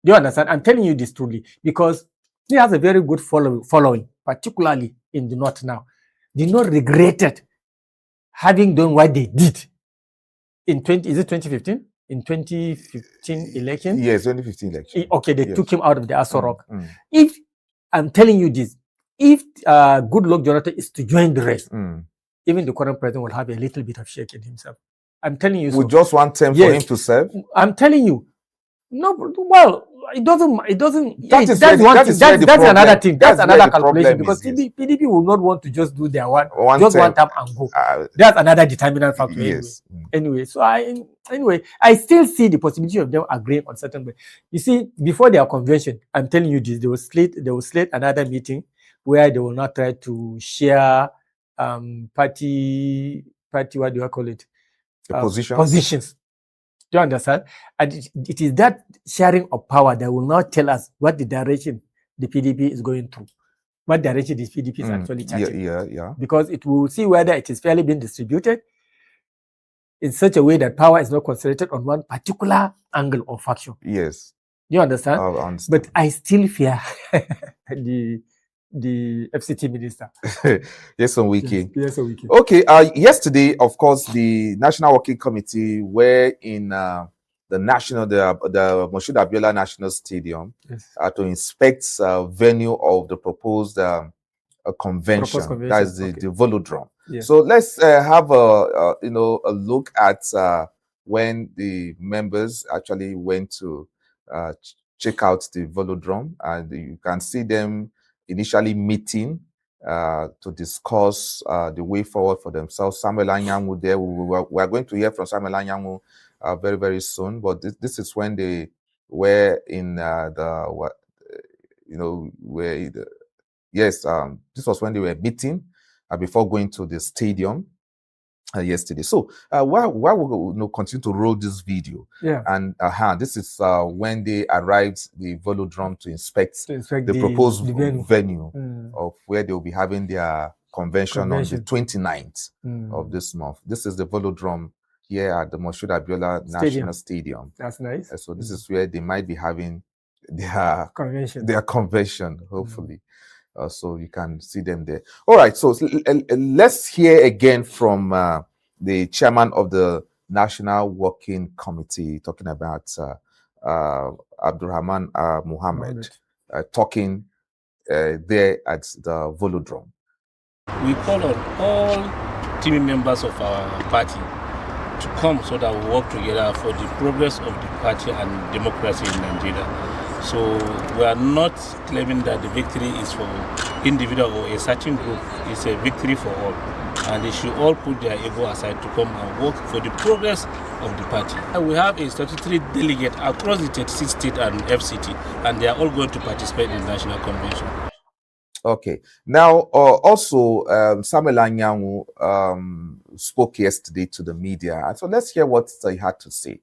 Do you understand? I'm telling you this truly because he has a very good following, particularly in the North now. They not regretted having done what they did in 2015? In 2015 election? Yes, 2015 election. Okay, they took him out of the Aso Rock. If, I'm telling you this, if good luck Jonathan is to join the race, even the current president will have a little bit of shake in himself. I'm telling you. With just one term for him to serve? I'm telling you. No, well, it doesn't. That's another thing. That's another calculation because PDP will not want to just do their one term and go. That's another determinant factor. Yes. Anyway, so I still see the possibility of them agreeing on certain way. You see, before their convention, I'm telling you this, they will slate another meeting where they will not try to share party, what do I call it? Positions. Do you understand? And it is that sharing of power that will not tell us what the direction the PDP is going through, what direction the PDP is actually charging. Yeah. Because it will see whether it is fairly being distributed in such a way that power is not concentrated on one particular angle or faction. Yes. Do you understand? I understand. But I still fear the the FCT minister. Yes, on Wiki. Yes, on Wiki. Okay. Yesterday, of course, the National Working Committee were in the Moshood Abiola National Stadium to inspect venue of the proposed convention. That is the Velodrome. Yes. So let's have a look at when the members actually went to check out the Velodrome, and you can see them initially meeting to discuss the way forward for themselves. Samuel Anyanwu there. We are going to hear from Samuel Anyanwu very, very soon. But this is when they were in this was when they were meeting before going to the stadium yesterday. So while we continue to roll this video, and this is when they arrived the Velodrome to inspect the proposed venue of where they will be having their convention on the 29th of this month. This is the Velodrome here at the Moshood Abiola National Stadium. That's nice. So this is where they might be having their convention, hopefully. So you can see them there. All right, so let's hear again from the chairman of the National Working Committee talking about Abdurrahman Muhammad talking there at the Velodrome. We call on all team members of our party to come so that we work together for the progress of the party and democracy in Nigeria. So we are not claiming that the victory is for individual or a certain group. It's a victory for all. And they should all put their ego aside to come and work for the progress of the party. We have a statutory delegate across the 36 states and FCT, and they are all going to participate in the National Convention. Okay. Now, also, Samuel Anyanwu spoke yesterday to the media. So let's hear what he had to say.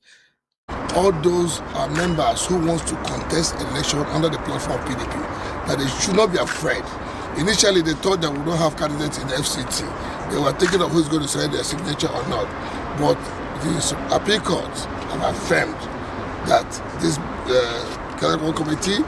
All those members who wants to contest election under the platform of PDP, that they should not be afraid. Initially, they thought that we don't have candidates in the FCT. They were thinking of who's going to sign their signature or not. But the appeal courts have affirmed that this committee,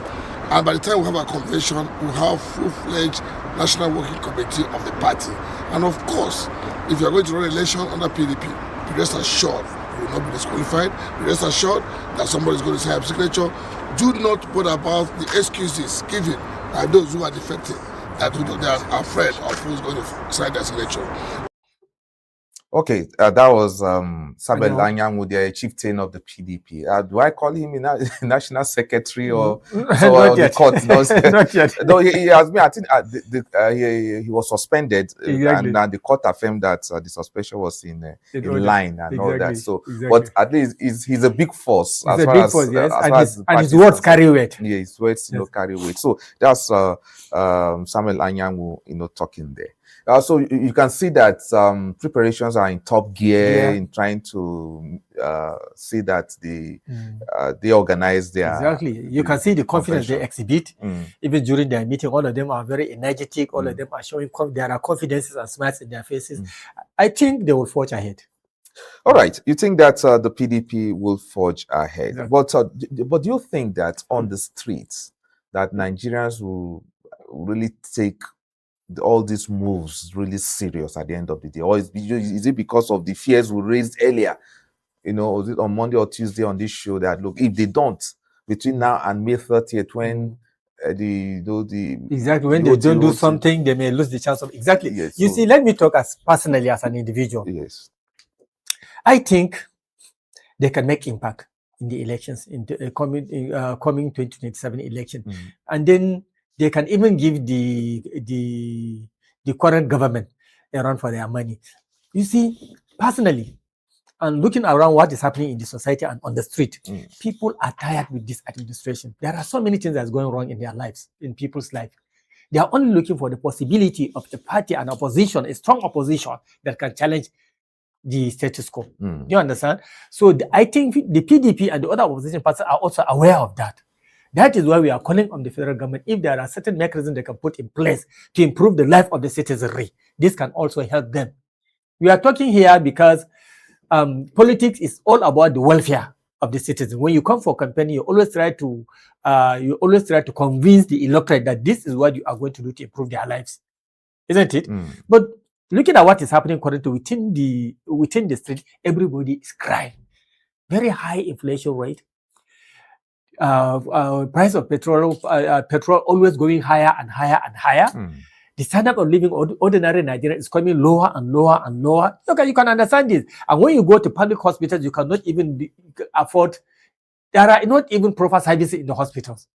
and by the time we have a convention, we'll have full-fledged National Working Committee of the party. And of course, if you are going to run election under PDP, be rest assured you will not be disqualified. Be rest assured that somebody is going to sign a signature. Do not bother about the excuses given by those who are defected, that they are afraid of who's going to sign their signature. Okay, that was Samuel Anyanwu, the chieftain of the PDP. Do I call him a national secretary or not yet. The court? Not yet. No, he has been. I think he was suspended, exactly. and the court affirmed that the suspension was in line and all that. So, but at least he's a big force. He's a big force, yes, and his words carry weight. Yeah, his words carry weight. So that's Samuel Anyanwu, talking there. So you can see that preparations are in top gear in trying to see that they organize their You can see the confidence they exhibit even during their meeting. All of them are very energetic. All of them are showing there are confidences and smiles in their faces. I think they will forge ahead. All right, you think that the PDP will forge ahead, but do you think that on the streets that Nigerians will really take all these moves really serious at the end of the day, or is it because of the fears we raised earlier, was it on Monday or Tuesday on this show, that look, if they don't between now and May 30th, when when they don't do something, they may lose the chance of see, let me talk as personally as an individual. Yes, I think they can make impact in the elections in the coming 2027 election, and then they can even give the current government a run for their money. You see, personally, and looking around what is happening in the society and on the street, people are tired with this administration. There are so many things that's going wrong in their lives, in people's life. They are only looking for the possibility of a party and opposition, a strong opposition that can challenge the status quo. Do you understand? So I think the PDP and the other opposition parties are also aware of that. That is why we are calling on the federal government. If there are certain mechanisms they can put in place to improve the life of the citizenry, this can also help them. We are talking here because politics is all about the welfare of the citizens. When you come for campaign, you always try to convince the electorate that this is what you are going to do to improve their lives, isn't it? But looking at what is happening currently within the street, everybody is crying. Very high inflation rate. Price of petrol always going higher and higher and higher. The standard of living ordinary Nigeria is coming lower and lower and lower. Okay, you can understand this. And when you go to public hospitals, you cannot even afford. There are not even proper services in the hospitals.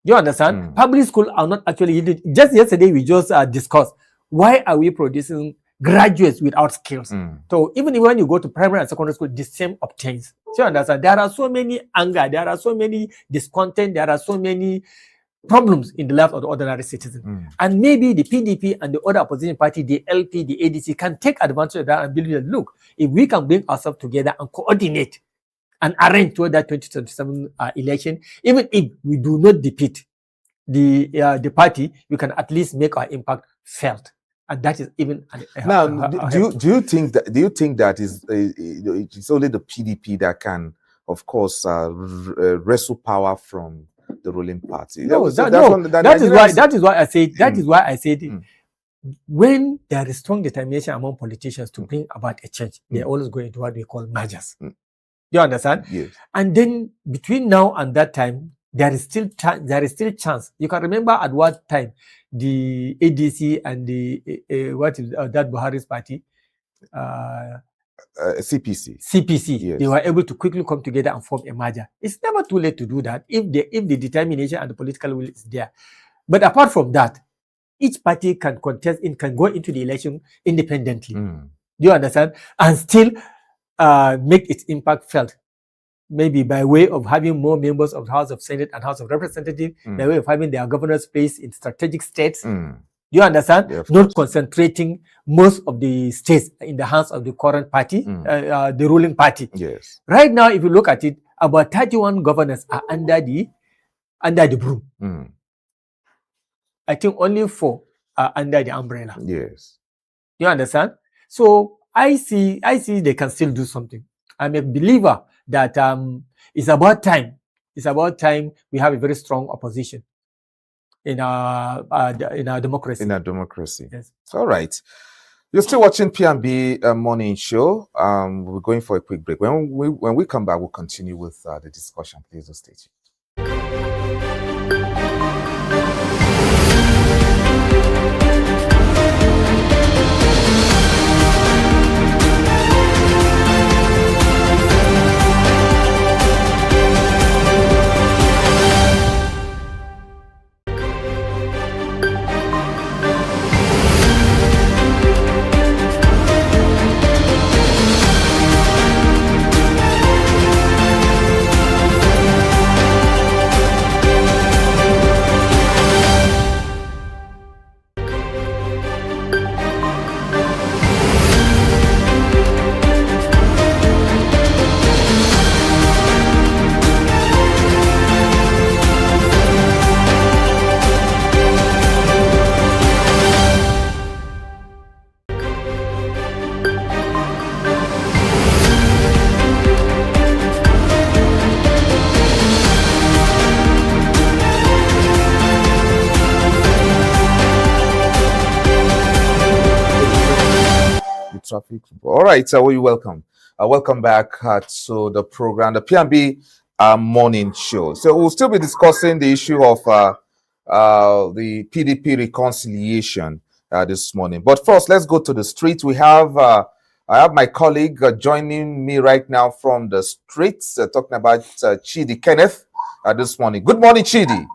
Do you understand? Public schools are not actually. Just yesterday, we just discussed why are we producing graduates without skills. So even when you go to primary and secondary school, the same obtains. So you understand? There are so many anger, there are so many discontent, there are so many problems in the life of the ordinary citizen. And maybe the PDP and the other opposition party, the LP, the ADC, can take advantage of that and believe that, look, if we can bring ourselves together and coordinate and arrange toward that 2027 election, even if we do not defeat the party, we can at least make our impact felt. And that is even now. Do you think that it's only the PDP that can, of course, wrestle power from the ruling party? No, that is why I said when there is strong determination among politicians to bring about a change, they always go into what we call mergers. You understand? Yes. And then between now and that time, there is still chance. You can remember at what time the ADC and the that Buhari's party, CPC, yes. They were able to quickly come together and form a merger. It's never too late to do that if the determination and the political will is there. But apart from that, each party can can go into the election independently. Do you understand? And still make its impact felt. Maybe by way of having more members of the House of Senate and House of Representatives, by way of having their governors placed in strategic states. Do you understand? Yeah, not concentrating most of the states in the hands of the current party, the ruling party. Yes. Right now, if you look at it, about 31 governors are under the broom. I think only 4 are under the umbrella. Yes. You understand? So I see they can still do something. I'm a believer that it's about time. It's about time we have a very strong opposition in our democracy. In our democracy. Yes. All right. You're still watching P&B Morning Show. We're going for a quick break. When we come back, we'll continue with the discussion. Please stay tuned. Traffic. All right, so you're welcome. Welcome back to the program, the P&B Morning Show. So we'll still be discussing the issue of the PDP reconciliation this morning. But first, let's go to the street. I have my colleague joining me right now from the streets, talking about Chidi Kenneth this morning. Good morning, Chidi.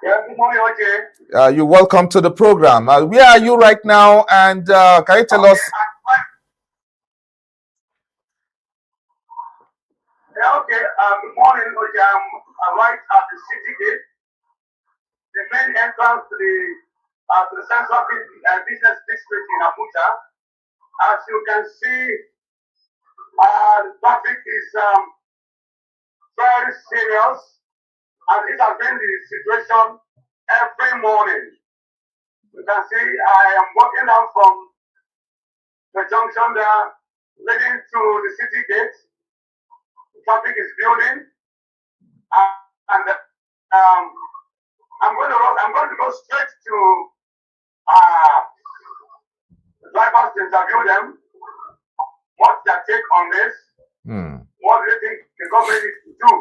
Yeah, good morning, OJ. You're welcome to the program. Where are you right now? And can you tell us? Yeah, okay. Good morning, OJ. I'm right at the city gate, the main entrance to the central business district in Abuja. As you can see, the traffic is very serious, and it has been the situation every morning. You can see I am walking down from the junction there, leading to the city gate. traffic is building, and I'm going to go straight to drivers to interview them. What's their take on this? What do you think the government needs to do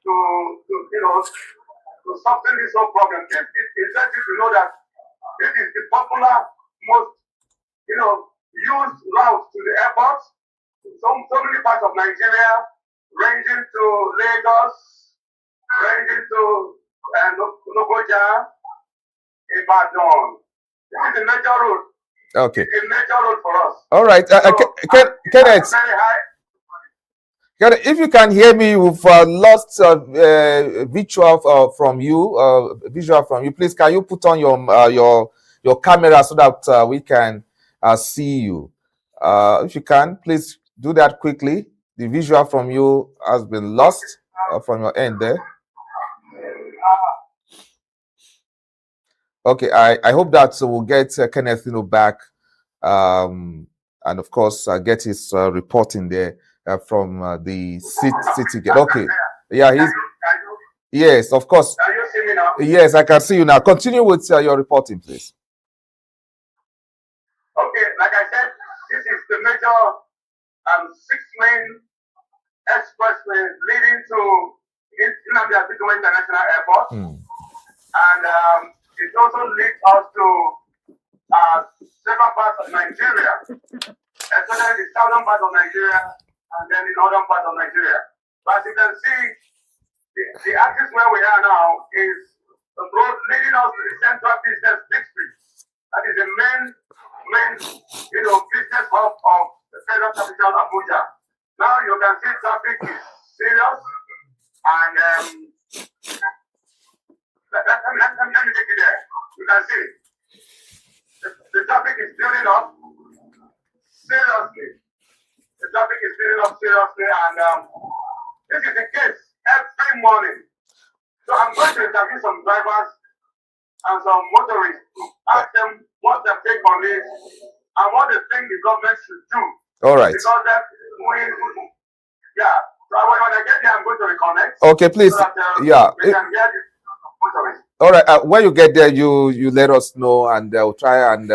to soften this whole problem? This is interesting to know that this is the popular, most used route to the airport. So many parts of Nigeria, ranging to Lagos, ranging to Lokoja, Ibadan. This is a major road. Okay. It's a major road for us. All right. Kenneth, if you can hear me, we've lost visual from you. Please, can you put on your camera so that we can see you? If you can, please do that quickly. The visual from you has been lost from your end there. Okay, I hope that we'll get Kenneth back, and of course get his reporting there from the city gate. Okay, yeah, yes, of course. Can you see me now? Yes, I can see you now. Continue with your reporting, please. Okay, like I said, this is the major 6-lane expressway leading to Nnamdi Azikiwe International Airport, and it also leads us to several parts of Nigeria, especially the southern part of Nigeria and then the northern part of Nigeria. But as you can see, the axis where we are now is the road leading us to the central business district. That is the main business hub of the federal capital, Abuja. Now you can see traffic is serious, and let me take you there. You can see the traffic is building up seriously. The traffic is building up seriously, and this is the case every morning. So I'm going to interview some drivers and some motorists to ask them what their take on this and what they think the government should do. All right. Because so when I get there, I'm going to reconnect. Okay, please. So that, we can hear the motorists. All right. When you get there, you let us know, and we'll try and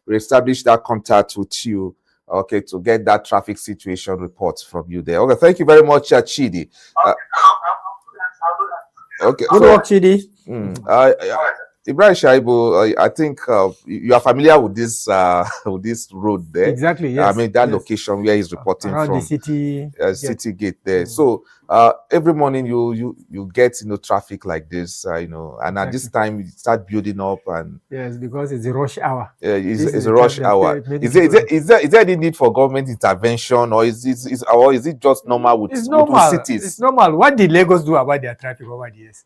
reestablish that contact with you. Okay, to get that traffic situation report from you there. Okay, thank you very much, Chidi. Okay, Okay, Good work, Chidi. Ibrahim Shaibu, I think you are familiar with this road there. Exactly. Yes. I mean that location where he's reporting around from, the city city gate there. So every morning you get traffic like this, and at this time it start building up, and yes, because it's a rush hour. It's a rush hour. Is there any need for government intervention, or is it just normal with cities? It's normal. What did Lagos do about their traffic over the years?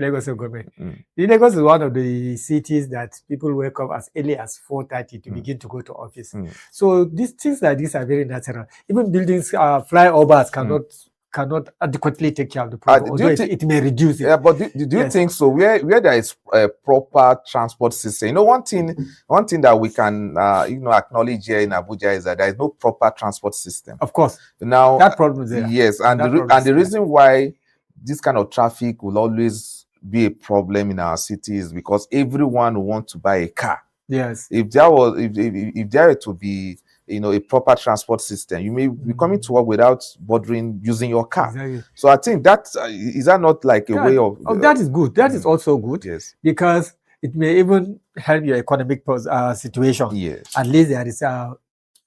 Lagos government. Lagos is one of the cities that people wake up as early as 4:30 to begin to go to office. So these things like this are very natural. Even buildings, flyovers cannot adequately take care of the problem. Although it may reduce it. Yeah, but do you think so? Where there is a proper transport system, one thing that we can acknowledge here in Abuja is that there is no proper transport system. Of course. Now that problem is there. Yes, and the reason why this kind of traffic will always be a problem in our cities because everyone wants to buy a car. Yes. If there were to be a proper transport system, you may be coming to work without bothering using your car. Exactly. So I think that is that not like a way of that is good. That is also good. Yes. Because it may even help your economic situation. Yes. At least there is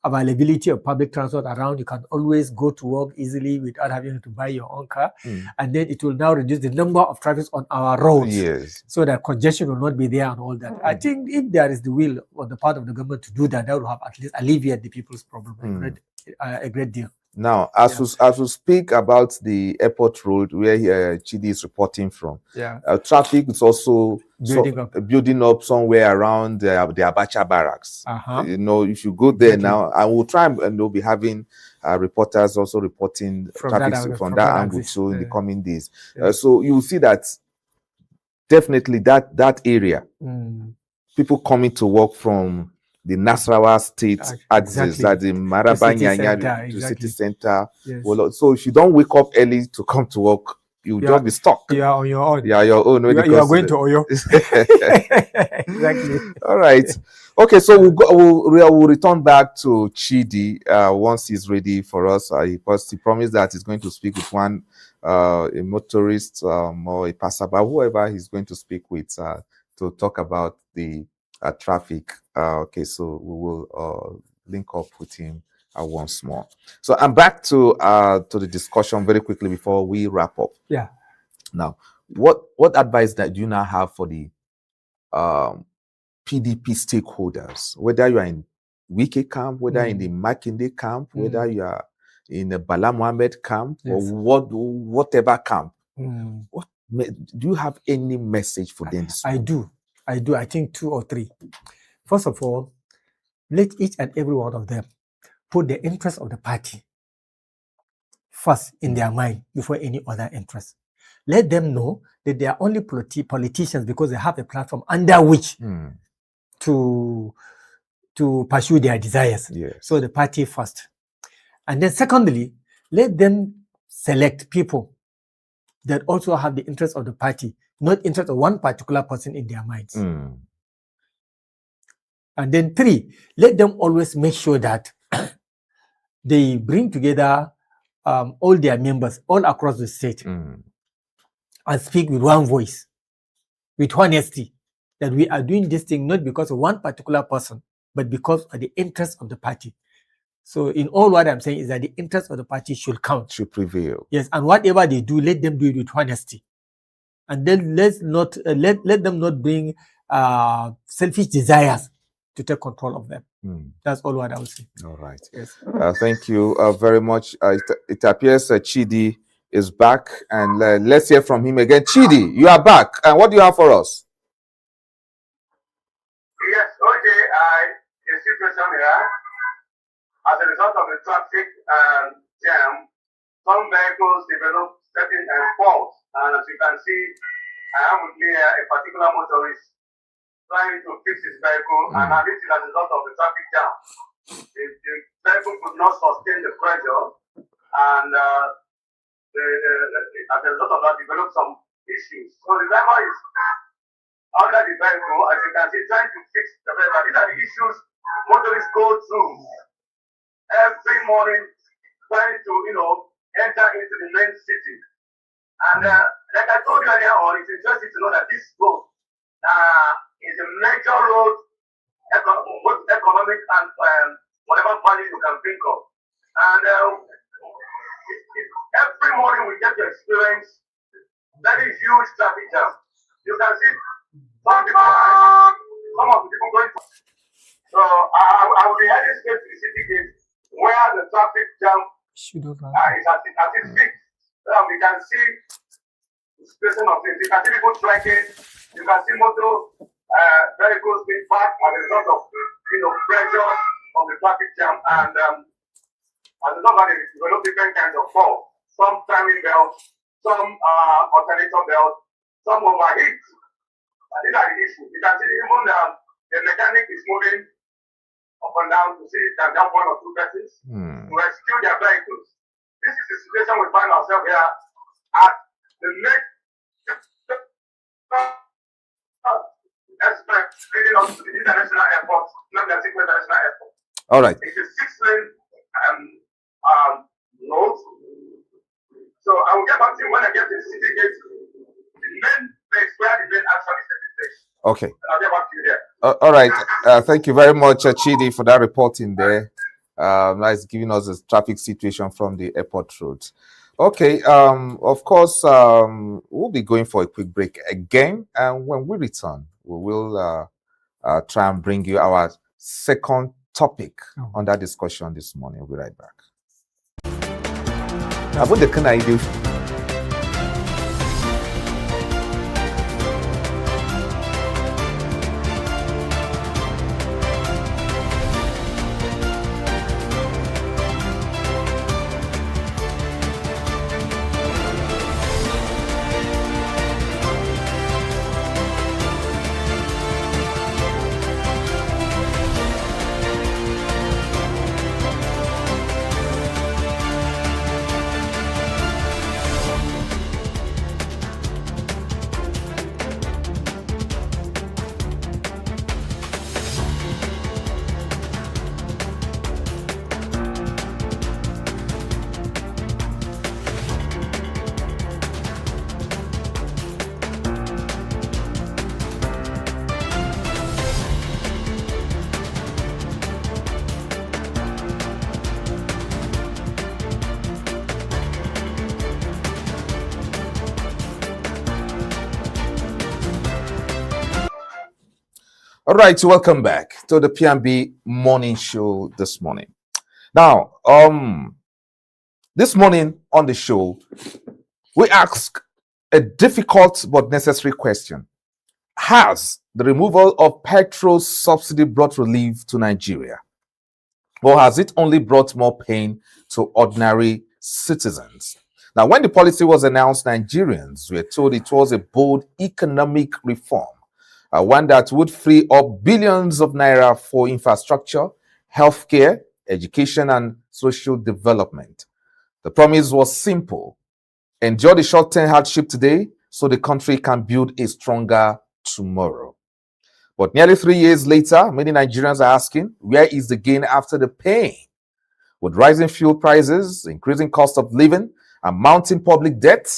availability of public transport around. You can always go to work easily without having to buy your own car. And then it will now reduce the number of traffic on our roads. Yes. So that congestion will not be there and all that. I think if there is the will on the part of the government to do that, that will have at least alleviate the people's problem a great deal. Now, as we speak about the airport road where Chidi is reporting from, traffic is also building up somewhere around the Abacha barracks. If you go there now, I will try and be having reporters also reporting traffic from that angle too in the coming days. So you will see that definitely that area, people coming to work from the Nasarawa State axis, exactly. at the Marabanyanya, center, the city exactly. center. Yes. Well, so if you don't wake up early to come to work, you You just are- be stuck. You are on your own. You are your own. when You it are comes going to Oyo. Exactly. All right. Okay, so we'll return back to Chidi once he's ready for us. He promised that he's going to speak with one a motorist or a passerby, whoever he's going to speak with to talk about the traffic. Okay, so we will link up with him once more. So I'm back to the discussion very quickly before we wrap up. Yeah. Now, what advice that do you now have for the PDP stakeholders, whether you are in Wike camp, whether in the Makinde camp, whether you are in the Bala Mohammed camp, Yes. or whatever camp? Mm. Do you have any message for them? I do. I think 2 or 3. First of all, let each and every one of them put the interest of the party first in their mind before any other interest. Let them know that they are only politicians because they have a platform under which to pursue their desires. Yes. So the party first. And then secondly, let them select people that also have the interest of the party, not interest of one particular person in their minds. And then 3, let them always make sure that they bring together all their members all across the state and speak with one voice, with honesty, that we are doing this thing not because of one particular person, but because of the interest of the party. So in all, what I'm saying is that the interest of the party should count. Should prevail. Yes, and whatever they do, let them do it with honesty. And then let's not let them not bring selfish desires to take control of them. That's all what I would say. All right. Yes. Thank you very much. It appears Chidi is back, and let's hear from him again. Chidi, you are back, and what do you have for us? Yes, okay. The situation here, as a result of the traffic jam, some vehicles develop certain faults, and as you can see, I am with me a particular motorist trying to fix his vehicle, and this is as a result of the traffic jam. The vehicle could not sustain the pressure, and as a result of that, developed some issues. So the driver is under the vehicle, as you can see, trying to fix the vehicle. These are the issues motorists go through every morning, trying to, enter into the main city. And like I told you earlier on, it's interesting to know that this road is a major road, both economic and whatever value you can think of. And every morning we get to experience very huge traffic jam. You can see some of the people going. So I will be heading straight to the city gate where the traffic jam is at its peak. We can see the situation of things. You can see people striking. You can see motor vehicles being parked as a result of pressure on the traffic jam. And as a result of it, we develop different kinds of faults. Some timing belts, some alternator belts, some overheat. And these are the issues. You can see even the mechanic is moving up and down to see if can jump 1 or 2 persons to rescue their vehicles. This is the situation we find ourselves here at the next express leading us to the international airport, not the international airport. All right. It's a 6-lane road. So I will get back to you when I get to the city gate, the main place where the main action is taking place. Okay. And I'll get back to you there. All right. Thank you very much, Chidi, for that reporting there. Nice giving us the traffic situation from the airport road. Okay. Of course, we'll be going for a quick break again. And when we return, we will try and bring you our second topic on that discussion this morning. We'll be right back. What can I do? All right, welcome back to the PNB morning show this morning. Now, this morning on the show, we ask a difficult but necessary question. Has the removal of petrol subsidy brought relief to Nigeria? Or has it only brought more pain to ordinary citizens? Now, when the policy was announced, Nigerians were told it was a bold economic reform, one that would free up billions of naira for infrastructure, healthcare, education, and social development. The promise was simple: endure the short-term hardship today so the country can build a stronger tomorrow. But nearly 3 years later, many Nigerians are asking, where is the gain after the pain? With rising fuel prices, increasing cost of living, and mounting public debt,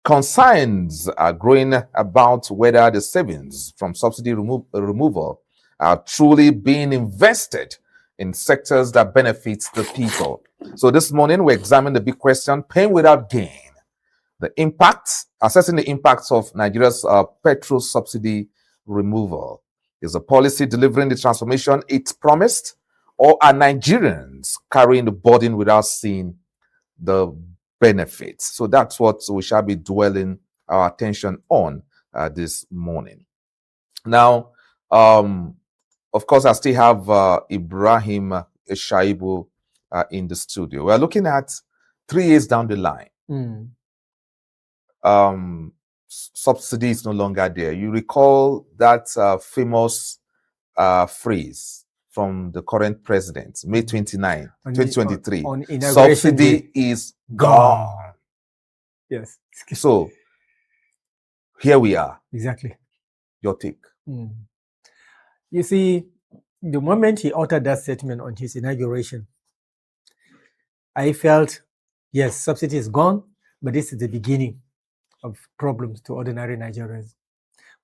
concerns are growing about whether the savings from subsidy removal are truly being invested in sectors that benefit the people. So this morning, we examine the big question, pain without gain. The impact, assessing the impacts of Nigeria's petrol subsidy removal. Is the policy delivering the transformation it promised, or are Nigerians carrying the burden without seeing the benefits? So that's what we shall be dwelling our attention on this morning. Now, of course, I still have Ibrahim Shaibu in the studio. We're looking at 3 years down the line. Subsidy is no longer there. You recall that famous phrase from the current president, May 29, 2023. On inauguration Subsidy day. is gone. Yes. So here we are. Exactly. Your take. You see, the moment he uttered that statement on his inauguration, I felt, yes, subsidy is gone, but this is the beginning of problems to ordinary Nigerians.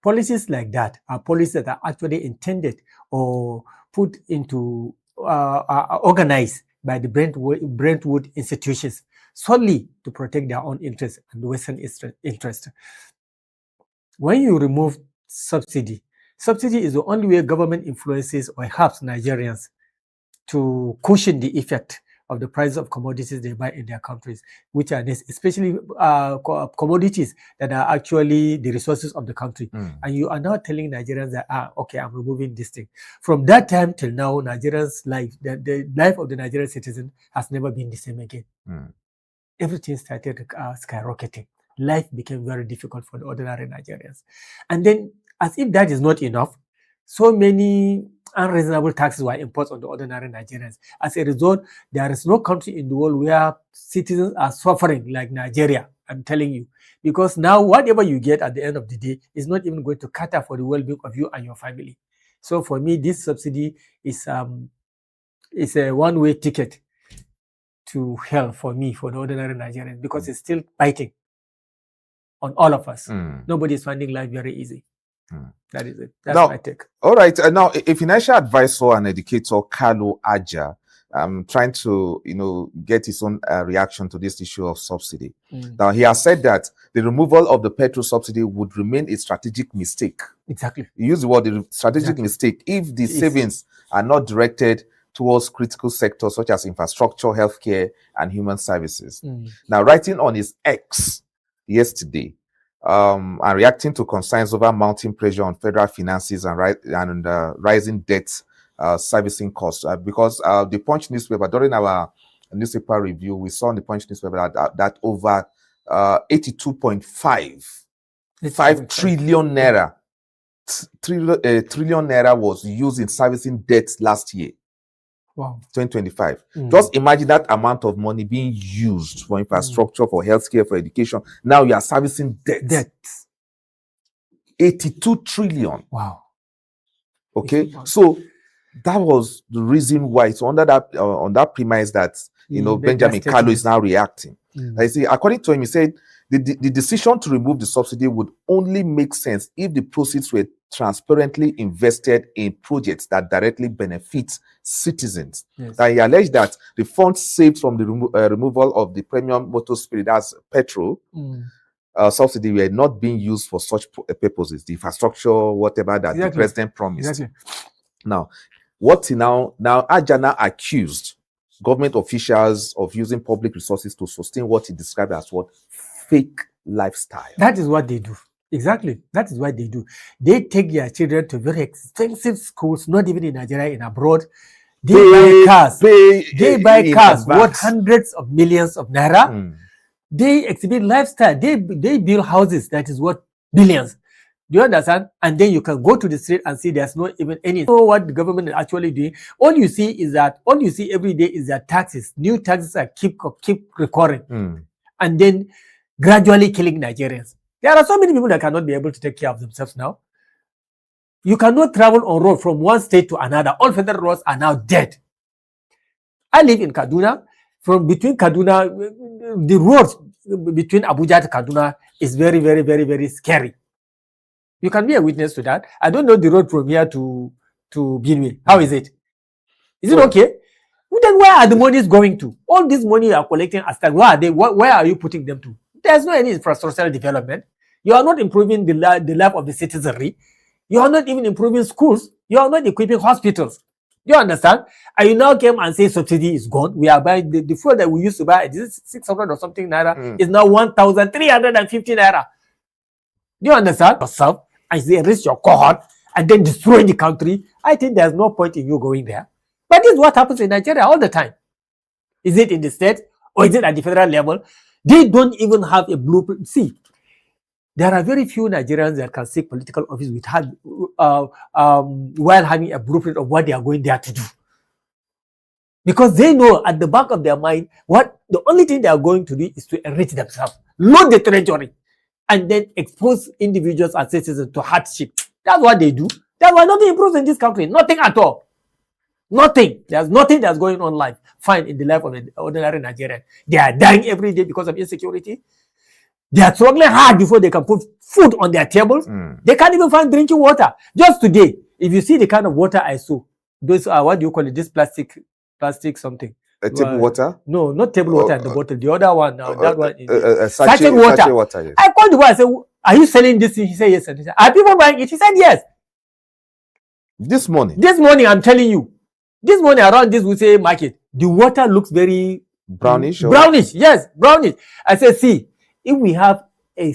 Policies like that are policies that are actually intended or put into, organized by the Brentwood institutions solely to protect their own interests and Western interest. When you remove subsidy is the only way government influences or helps Nigerians to cushion the effect of the price of commodities they buy in their countries, which are especially commodities that are actually the resources of the country. And you are now telling Nigerians that, okay, I'm removing this thing. From that time till now, Nigerians' life, the life of the Nigerian citizen has never been the same again. Everything started skyrocketing. Life became very difficult for the ordinary Nigerians. And then, as if that is not enough, so many unreasonable taxes were imposed on the ordinary Nigerians. As a result, there is no country in the world where citizens are suffering like Nigeria, I'm telling you. Because now whatever you get at the end of the day is not even going to cater for the well-being of you and your family. So for me, this subsidy is a one-way ticket to hell for me, for the ordinary Nigerians, because it's still biting on all of us. Nobody is finding life very easy. That is it. That's my take. All right. Now, a financial advisor and educator, Carlo Aja, trying to, get his own reaction to this issue of subsidy. Now, he has said that the removal of the petrol subsidy would remain a strategic mistake. Exactly. He used the word strategic mistake if the savings are not directed towards critical sectors such as infrastructure, healthcare, and human services. Now, writing on his X yesterday, and reacting to concerns over mounting pressure on federal finances and rising debt servicing costs. Because the Punch newspaper, during our newspaper review, we saw in the Punch newspaper that over 82.5 trillion naira, trillion naira was used in servicing debt last year. Wow. 2025. Just imagine that amount of money being used for infrastructure, for healthcare, for education. Now you are servicing debt. 82 trillion. Wow. Okay. So that was the reason why. So under that, on that premise that, Benjamin Carlo is now reacting. I see, according to him, he said the decision to remove the subsidy would only make sense if the proceeds were transparently invested in projects that directly benefit citizens. That he alleged that the funds saved from the removal of the premium motor spirit, that's petrol, subsidy were not being used for such purposes, the infrastructure, whatever that the president promised. Exactly. Now, now Ajana accused government officials of using public resources to sustain what he described as what fake lifestyle. That is what they do. Exactly. That is what they do. They take their children to very expensive schools, not even in Nigeria, in abroad. They buy cars. They buy cars worth hundreds of millions of naira. They exhibit lifestyle. They build houses that is worth billions. Do you understand? And then you can go to the street and see there's not even any. You know what the government is actually doing? All you see every day is that taxes. New taxes are keep recurring. And then gradually killing Nigerians. There are so many people that cannot be able to take care of themselves now. You cannot travel on road from one state to another. All federal roads are now dead. I live in Kaduna. From between Kaduna, the roads between Abuja to Kaduna is very, very, very, very scary. You can be a witness to that. I don't know the road from here to Benue. How is it? Is it okay? Well, then where are the monies going to? All this money you are collecting as tax, where are they? Where are you putting them to? There's no any infrastructural development. You are not improving the life of the citizenry. You are not even improving schools. You are not equipping hospitals. Do you understand? And you now came and say subsidy is gone. We are buying the fuel that we used to buy, this 600 or something naira, is now 1,350 naira. Do you understand? Yourself and they enrich your cohort and then destroy the country. I think there's no point in you going there. But this is what happens in Nigeria all the time. Is it in the state or is it at the federal level? They don't even have a blueprint. See, there are very few Nigerians that can seek political office while having a blueprint of what they are going there to do. Because they know at the back of their mind, the only thing they are going to do is to enrich themselves, load the treasury, and then expose individuals and citizens to hardship. That's what they do. That's why nothing improves in this country. Nothing at all. Nothing. There's nothing that's going on fine in the life of an ordinary Nigerian. They are dying every day because of insecurity. They are struggling hard before they can put food on their tables. They can't even find drinking water. Just today, if you see the kind of water I saw, those are, what do you call it? This plastic something. Table water? No, not table water in the bottle. The other one, that one. Sachet water. Yes. I called the boy. I said, "Are you selling this?" He said, "Yes." He said, "Are people buying it?" He said, "Yes." This morning, I'm telling you. This morning around this we say market, the water looks very brownish. Brownish, yes, brownish. I said, see, if we have a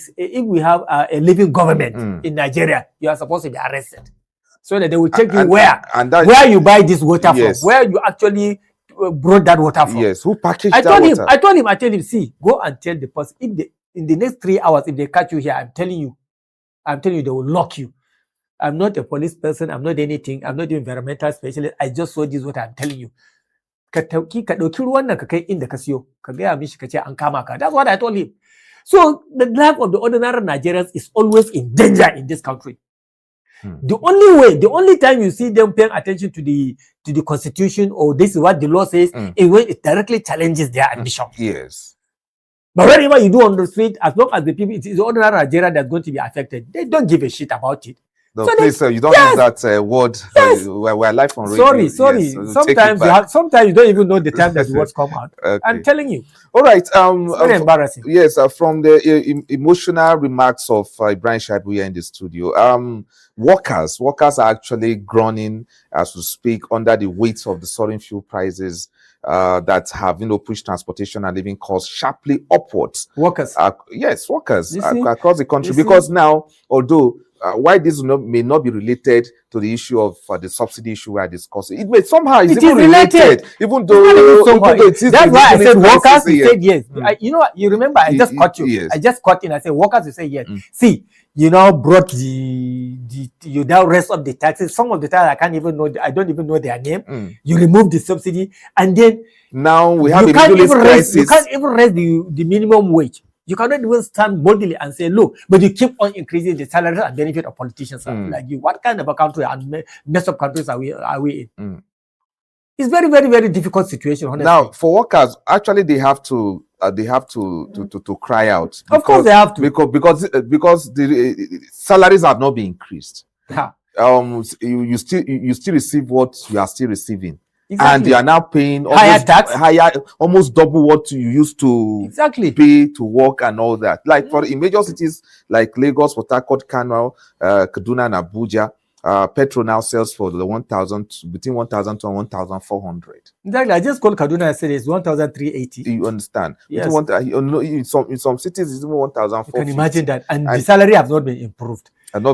living government in Nigeria, you are supposed to be arrested, so that they will take you where you buy this water from, where you actually brought that water from. Yes, who packaged that water? I told him, see, go and tell the person in the next 3 hours if they catch you here, I'm telling you, they will lock you. I'm not a police person. I'm not anything. I'm not an environmental specialist. I just saw this what I'm telling you. That's what I told him. So the life of the ordinary Nigerians is always in danger in this country. The only time you see them paying attention to the constitution or this is what the law says is when it directly challenges their ambition. Yes. But whatever you do on the street, as long as the people, it is the ordinary Nigeria that's going to be affected. They don't give a shit about it. No, so please, you don't use that word. Yes. We're live on radio. Sorry. Yes, sometimes you don't even know the time that the words come out. Okay. I'm telling you. All right. It's very embarrassing. Yes, from the emotional remarks of Ibrahim Shaibu here in the studio. Workers are actually groaning as we speak under the weight of the soaring fuel prices that have pushed transportation and living costs sharply upwards. Workers across the country, because now, although why this may not be related to the issue of the subsidy issue we are discussing, it may somehow is even related, even though it is. That's why I said workers. You said yes. You remember I just caught you. Yes. I just caught in. I said workers. You say yes. See, you now brought you now rest of the taxes. Some of the taxes I can't even know. I don't even know their name. You remove the subsidy, and then now we have a middle crisis. You can't even raise the minimum wage. You cannot even stand boldly and say, look, but you keep on increasing the salaries and benefit of politicians like you. What kind of a country and messed up countries are we in? It's very, very, very difficult situation, honestly. Now, for workers, actually, they have to cry out. Of course, they have to because the salaries have not been increased. You still receive what you are still receiving. And you are now paying higher tax, almost double what you used to pay to work and all that. Like for in major cities like Lagos, Port Harcourt, Kano, Kaduna, and Abuja, petrol now sells for the between 1,000 to 1,400. Exactly. I just called Kaduna and said it's 1,380. You understand? Yes. In some cities it's even 1,450. You can imagine that, and the salary has not been improved. And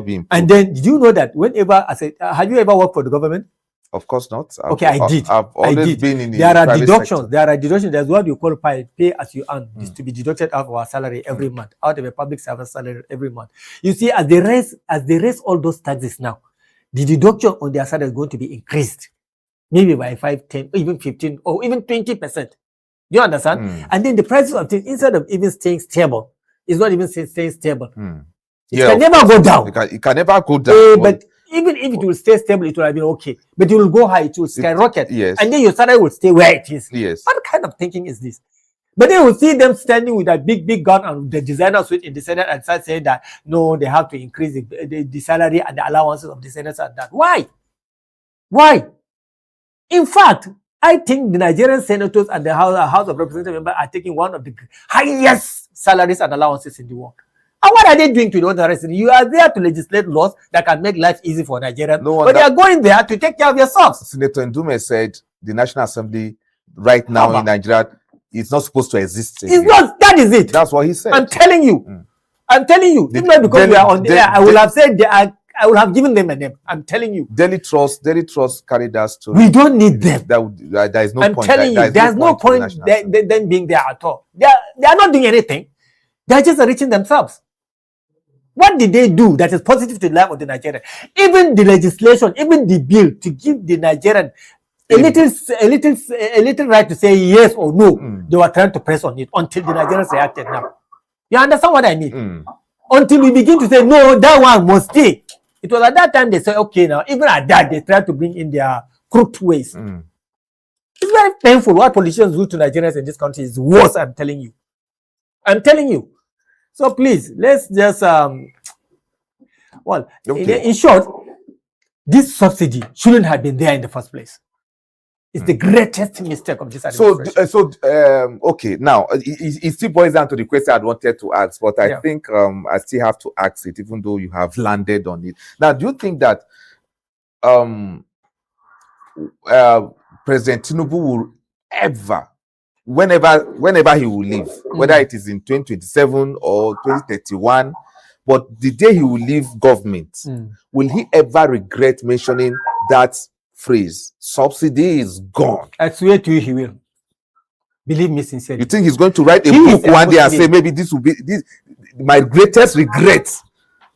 then, did you know that whenever I said, have you ever worked for the government? Of course not. I did. I've always been in the There are deductions. There are deductions. There's what you call pay as you earn. Is to be deducted out of our salary every month, out of a public service salary every month. You see, as they raise all those taxes now, the deduction on their salary is going to be increased, maybe by 5, 10, or even 15, or even 20%. Do you understand? And then the prices of things, instead of even staying stable, it's not even staying stable. It can never go down. It can never go down. But even if it will stay stable, it will have been okay. But it will go high, it will skyrocket. Yes. And then your salary will stay where it is. Yes. What kind of thinking is this? But then we'll see them standing with a big gun and the designer suite in the Senate and start saying that, no, they have to increase the salary and the allowances of the senators and that. Why? Why? In fact, I think the Nigerian senators and the House of Representatives members are taking one of the highest salaries and allowances in the world. And what are they doing to the other rest? You are there to legislate laws that can make life easy for Nigerians, but they are going there to take care of yourselves. Senator Ndume said the National Assembly right now in Nigeria is not supposed to exist. It's not. That is it. That's what he said. I'm telling you. I'm telling you. Even because we are on the air, I would have said I would have given them a name. I'm telling you. Daily Trust carried us to. We don't need them. There is no I'm point. I'm telling you, there's no point them being there at all. They are not doing anything. They are just enriching themselves. What did they do that is positive to the life of the Nigerian? Even the legislation, even the bill to give the Nigerian a little right to say yes or no, they were trying to press on it until the Nigerians reacted now. You understand what I mean? Until we begin to say, no, that one must stay. It was at that time they said, okay, now, even at that, they tried to bring in their crooked ways. It's very painful. What politicians do to Nigerians in this country is worse, I'm telling you. I'm telling you. So please, let's just, in short, this subsidy shouldn't have been there in the first place. It's the greatest mistake of this administration. Okay, now, it still boils down to the question I wanted to ask, but I think I still have to ask it, even though you have landed on it. Now, do you think that President Tinubu will ever, whenever he will leave, whether it is in 2027 or 2031, but the day he will leave government, will he ever regret mentioning that phrase, subsidy is gone? I swear to you, he will. Believe me sincerely. You think he's going to write a book one day and say, maybe this will be my greatest regret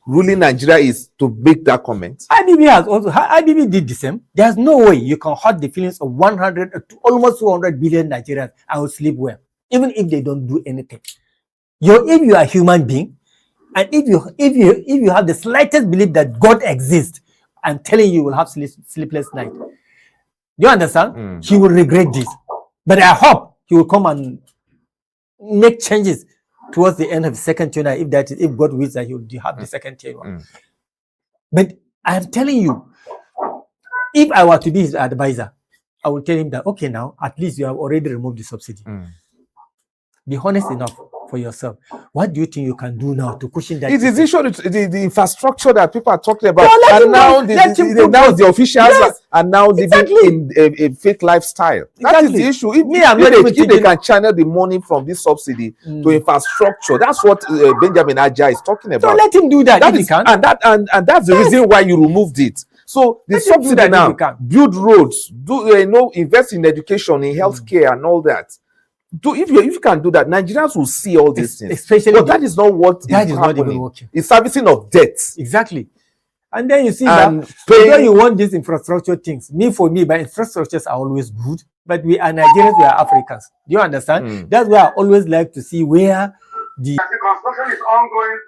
ruling Nigeria is to make that comment? IBB did the same. There's no way you can hurt the feelings of 100 to almost 200 billion Nigerians and will sleep well, even if they don't do anything. If you are a human being, and if you have the slightest belief that God exists, I'm telling you, will have sleepless night. Do you understand? He will regret this. But I hope he will come and make changes towards the end of the second tenure, if God wills that he will have the second tenure. But I'm telling you, if I were to be his advisor, I will tell him that, okay, now, at least you have already removed the subsidy. Be honest enough for yourself. What do you think you can do now to cushion that? It is the infrastructure that people are talking about. And now the officials are now living in a fake lifestyle. That is the issue. If they can channel the money from this subsidy to infrastructure, that's what Benjamin Aja is talking about. So let him do that if he can. And that's the reason why you removed it. So the subsidy now, build roads, invest in education, in healthcare and all that. If you can do that, Nigerians will see all these things. But that is not what is not even working. It's servicing of debt. Exactly. And then you see that you want these infrastructure things. For me, my infrastructures are always good. But we are Nigerians, we are Africans. Do you understand? That's why I always like to see where the construction is ongoing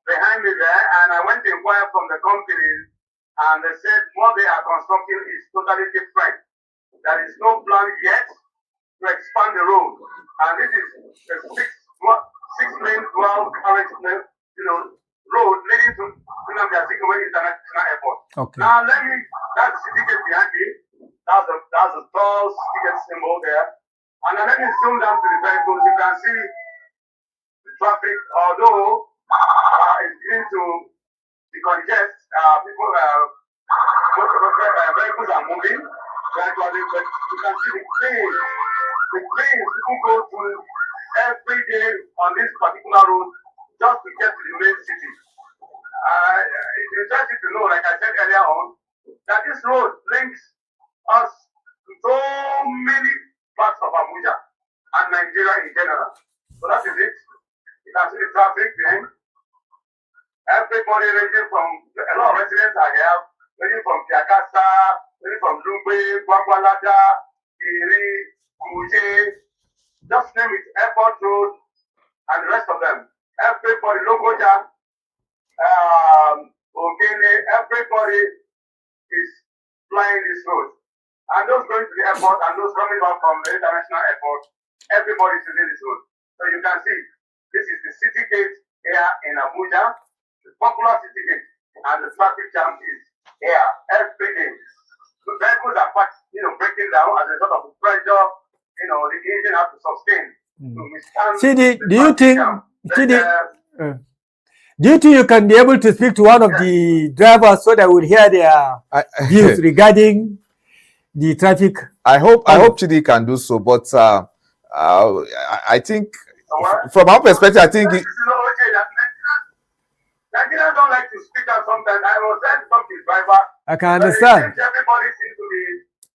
behind me there, and I went to inquire from the companies, and they said what they are constructing is totally different. There is no plan yet to expand the road, and this is a six-lane dual carriage, road leading to Nnamdi Azikiwe International Airport. Okay. Now that's the city gate behind me. That's a tall ticket symbol there. And then let me zoom down to the vehicles. You can see the traffic, although it's beginning to decongest. Vehicles are moving gradually, but you can see the planes. The planes people go through every day on this particular road just to get to the main city. It's interesting to know, like I said earlier on, that this road links us to so many parts of Abuja and Nigeria in general. So that is it. You can see the traffic there. Everybody ranging from, a lot of residents are here, ranging from Kiakasa, ranging from Lumbe, Gwagwalada, Iri, Kuje, just name it, Airport Road, and the rest of them. Everybody, Logoja, Ogene, everybody is flying this road. And those going to the airport and those coming back from the international airport, everybody is using this road. So you can see, this is the city gate here in Abuja, the popular city gate, and the traffic jam is here every day. The vehicles are breaking down as a result of the pressure, the engine has to sustain. To withstand do you think, do you think you can be able to speak to one of the drivers so that we'll hear their views regarding the traffic? I hope Chidi can do so, but I think from our perspective, I think Nigerians don't like to speak out sometimes. I was trying to talk to the driver. I can understand. Everybody seems to be.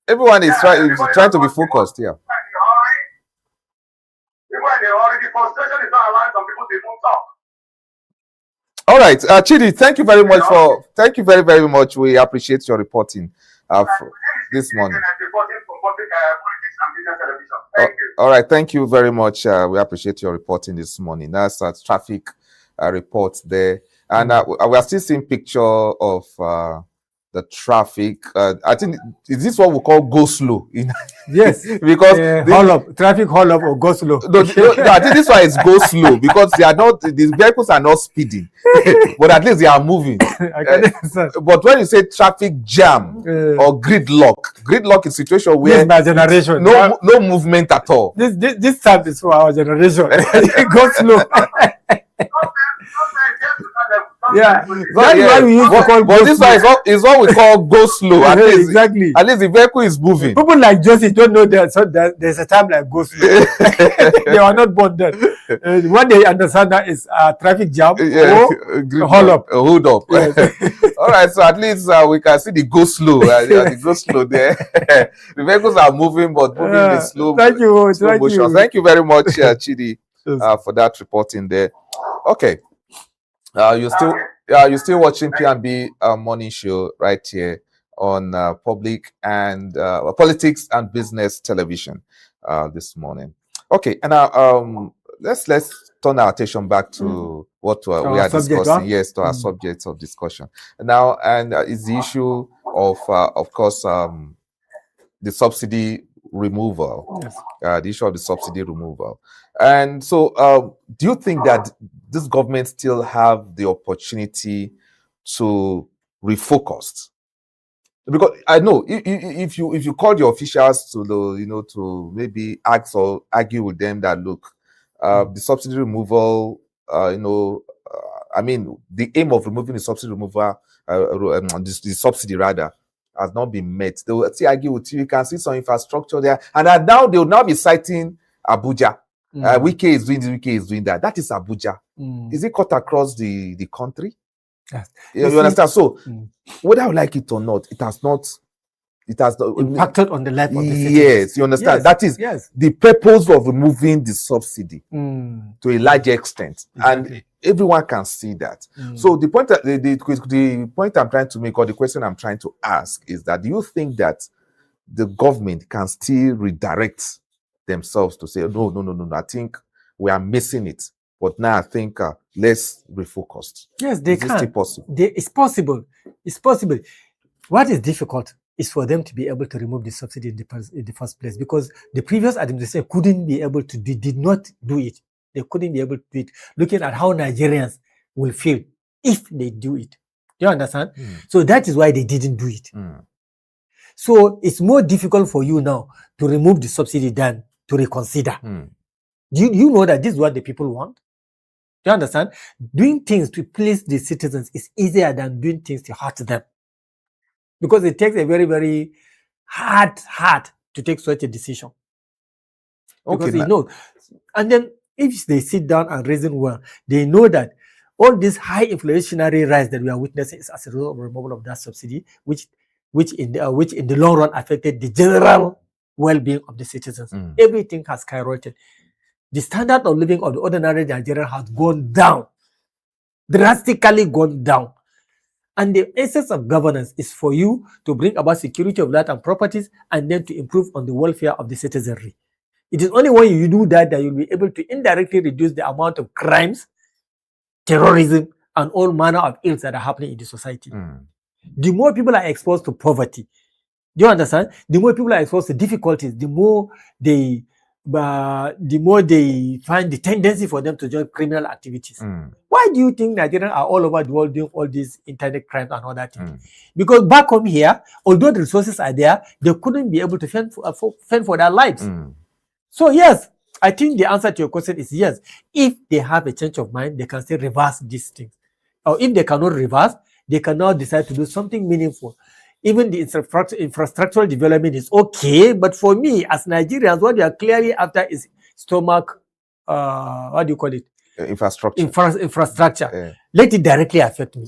Everyone is trying to be focused. Yeah. People in a hurry. The frustration is not allowing some people to even talk. All right, Chidi, thank you very much thank you very, very much. We appreciate your reporting this morning. Reporting for Politics and Business Television. Thank you. All right, thank you very much. We appreciate your reporting this morning. That's a traffic report there. And we are still seeing picture of the traffic. I think, is this what we call go slow? Yes, because traffic hold up or go slow. No, I think this one is go slow because these vehicles are not speeding, but at least they are moving. I can understand. But when you say traffic jam or gridlock is a situation where this my generation. No movement at all. This time is for our generation. Go slow. Yeah, that's why we used to call but this one is what we call go slow. At least, exactly. At least the vehicle is moving. People like Josie don't know that there's a time like go slow. They are not born then. What they understand that is traffic jam or hold up. Yes. All right, so at least we can see the go slow. The go slow there. The vehicles are moving, but moving in slow. Thank you. Thank you very much, Chidi, for that reporting there. Okay. You're still watching P&B morning show right here on Politics and Business Television this morning. Okay, and now let's turn our attention back to what we are discussing. Yes, to our subjects of discussion. Now, it's the issue of course, the subsidy removal. Yes. The issue of the subsidy removal. And so, do you think that this government still have the opportunity to refocus? Because I know if you call your officials to to maybe ask or argue with them that look, the subsidy removal, I mean, the aim of removing the subsidy removal, the subsidy rather, has not been met. They will still argue with you. You can see some infrastructure there, and now they will now be citing Abuja. Wike is doing this, Wike is doing that. That is Abuja. Is it cut across the country? Yes. You understand? So, whether I like it or not, it has not impacted on the life of the citizens. Yes, you understand. Yes. That is the purpose of removing the subsidy to a large extent, and everyone can see that. So the point the point I'm trying to make, or the question I'm trying to ask, is that do you think that the government can still redirect themselves to say, no, I think we are missing it, but now I think let's refocus? Yes, they can. Still possible? It's possible. It's possible. What is difficult is for them to be able to remove the subsidy in the first place, because the previous administration couldn't be able to did not do it. They couldn't be able to do it, looking at how Nigerians will feel if they do it. Do you understand? So that is why they didn't do it. So it's more difficult for you now to remove the subsidy than to reconsider. Do you know that this is what the people want? Do you understand? Doing things to please the citizens is easier than doing things to hurt them. Because it takes a very, very hard to take such a decision. Because they know. And then if they sit down and reason well, they know that all this high inflationary rise that we are witnessing is as a result of removal of that subsidy, which in the long run affected the general well-being of the citizens. Everything has skyrocketed. The standard of living of the ordinary Nigerian has gone down, drastically gone down. And the essence of governance is for you to bring about security of life and properties, and then to improve on the welfare of the citizenry. It is only when you do that you'll be able to indirectly reduce the amount of crimes, terrorism, and all manner of ills that are happening in the society. The more people are exposed to poverty, do you understand? The more people are exposed to difficulties, the more they find the tendency for them to join criminal activities. Why do you think Nigerians are all over the world doing all these internet crimes and all that thing? Because back home here, although the resources are there, they couldn't be able to fend for their lives. So yes, I think the answer to your question is yes. If they have a change of mind, they can still reverse these things. Or if they cannot reverse, they can now decide to do something meaningful. Even the infrastructural development is okay, but for me, as Nigerians, what they are clearly after is stomach, what do you call it? Infrastructure. Infrastructure. Let it directly affect me.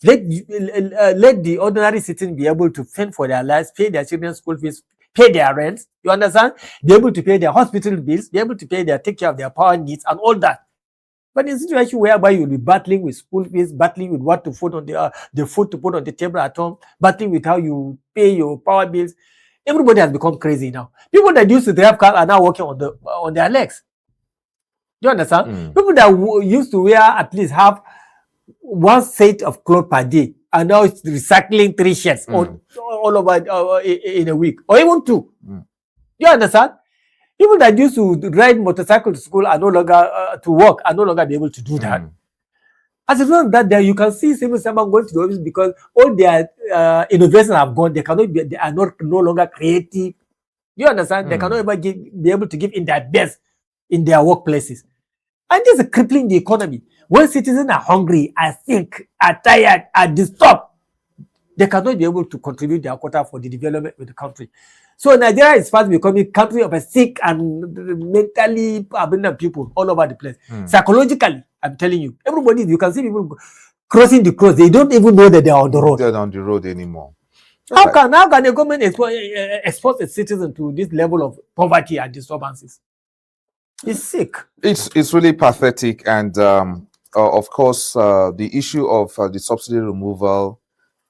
Let the ordinary citizen be able to fend for their lives, pay their children's school fees, pay their rents, you understand? Be able to pay their hospital bills, be able to take care of their power needs and all that. But in a situation whereby you'll be battling with school fees, battling with what to put on the food to put on the table at home, battling with how you pay your power bills, everybody has become crazy now. People that used to drive cars are now walking on their legs. Do you understand? People that used to wear at least have one set of clothes per day are now recycling 3 shirts all over in a week, or even 2. Do you understand? People that used to ride motorcycle to school are no longer to work are no longer be able to do that. As a result of that, there you can see civil servants going to the office because all their innovations have gone. They are no longer creative. You understand? They cannot ever be able to give in their best in their workplaces. And this is crippling the economy. When citizens are hungry, are sick, are tired, are disturbed, they cannot be able to contribute their quota for the development of the country. So Nigeria is fast becoming a country of a sick and mentally abandoned people all over the place. Psychologically, I'm telling you, everybody, you can see people crossing the cross. They don't even know that they are on the road. They're not on the road anymore. How can the government expose a citizen to this level of poverty and disturbances? It's sick. It's really pathetic, and of course, the issue of the subsidy removal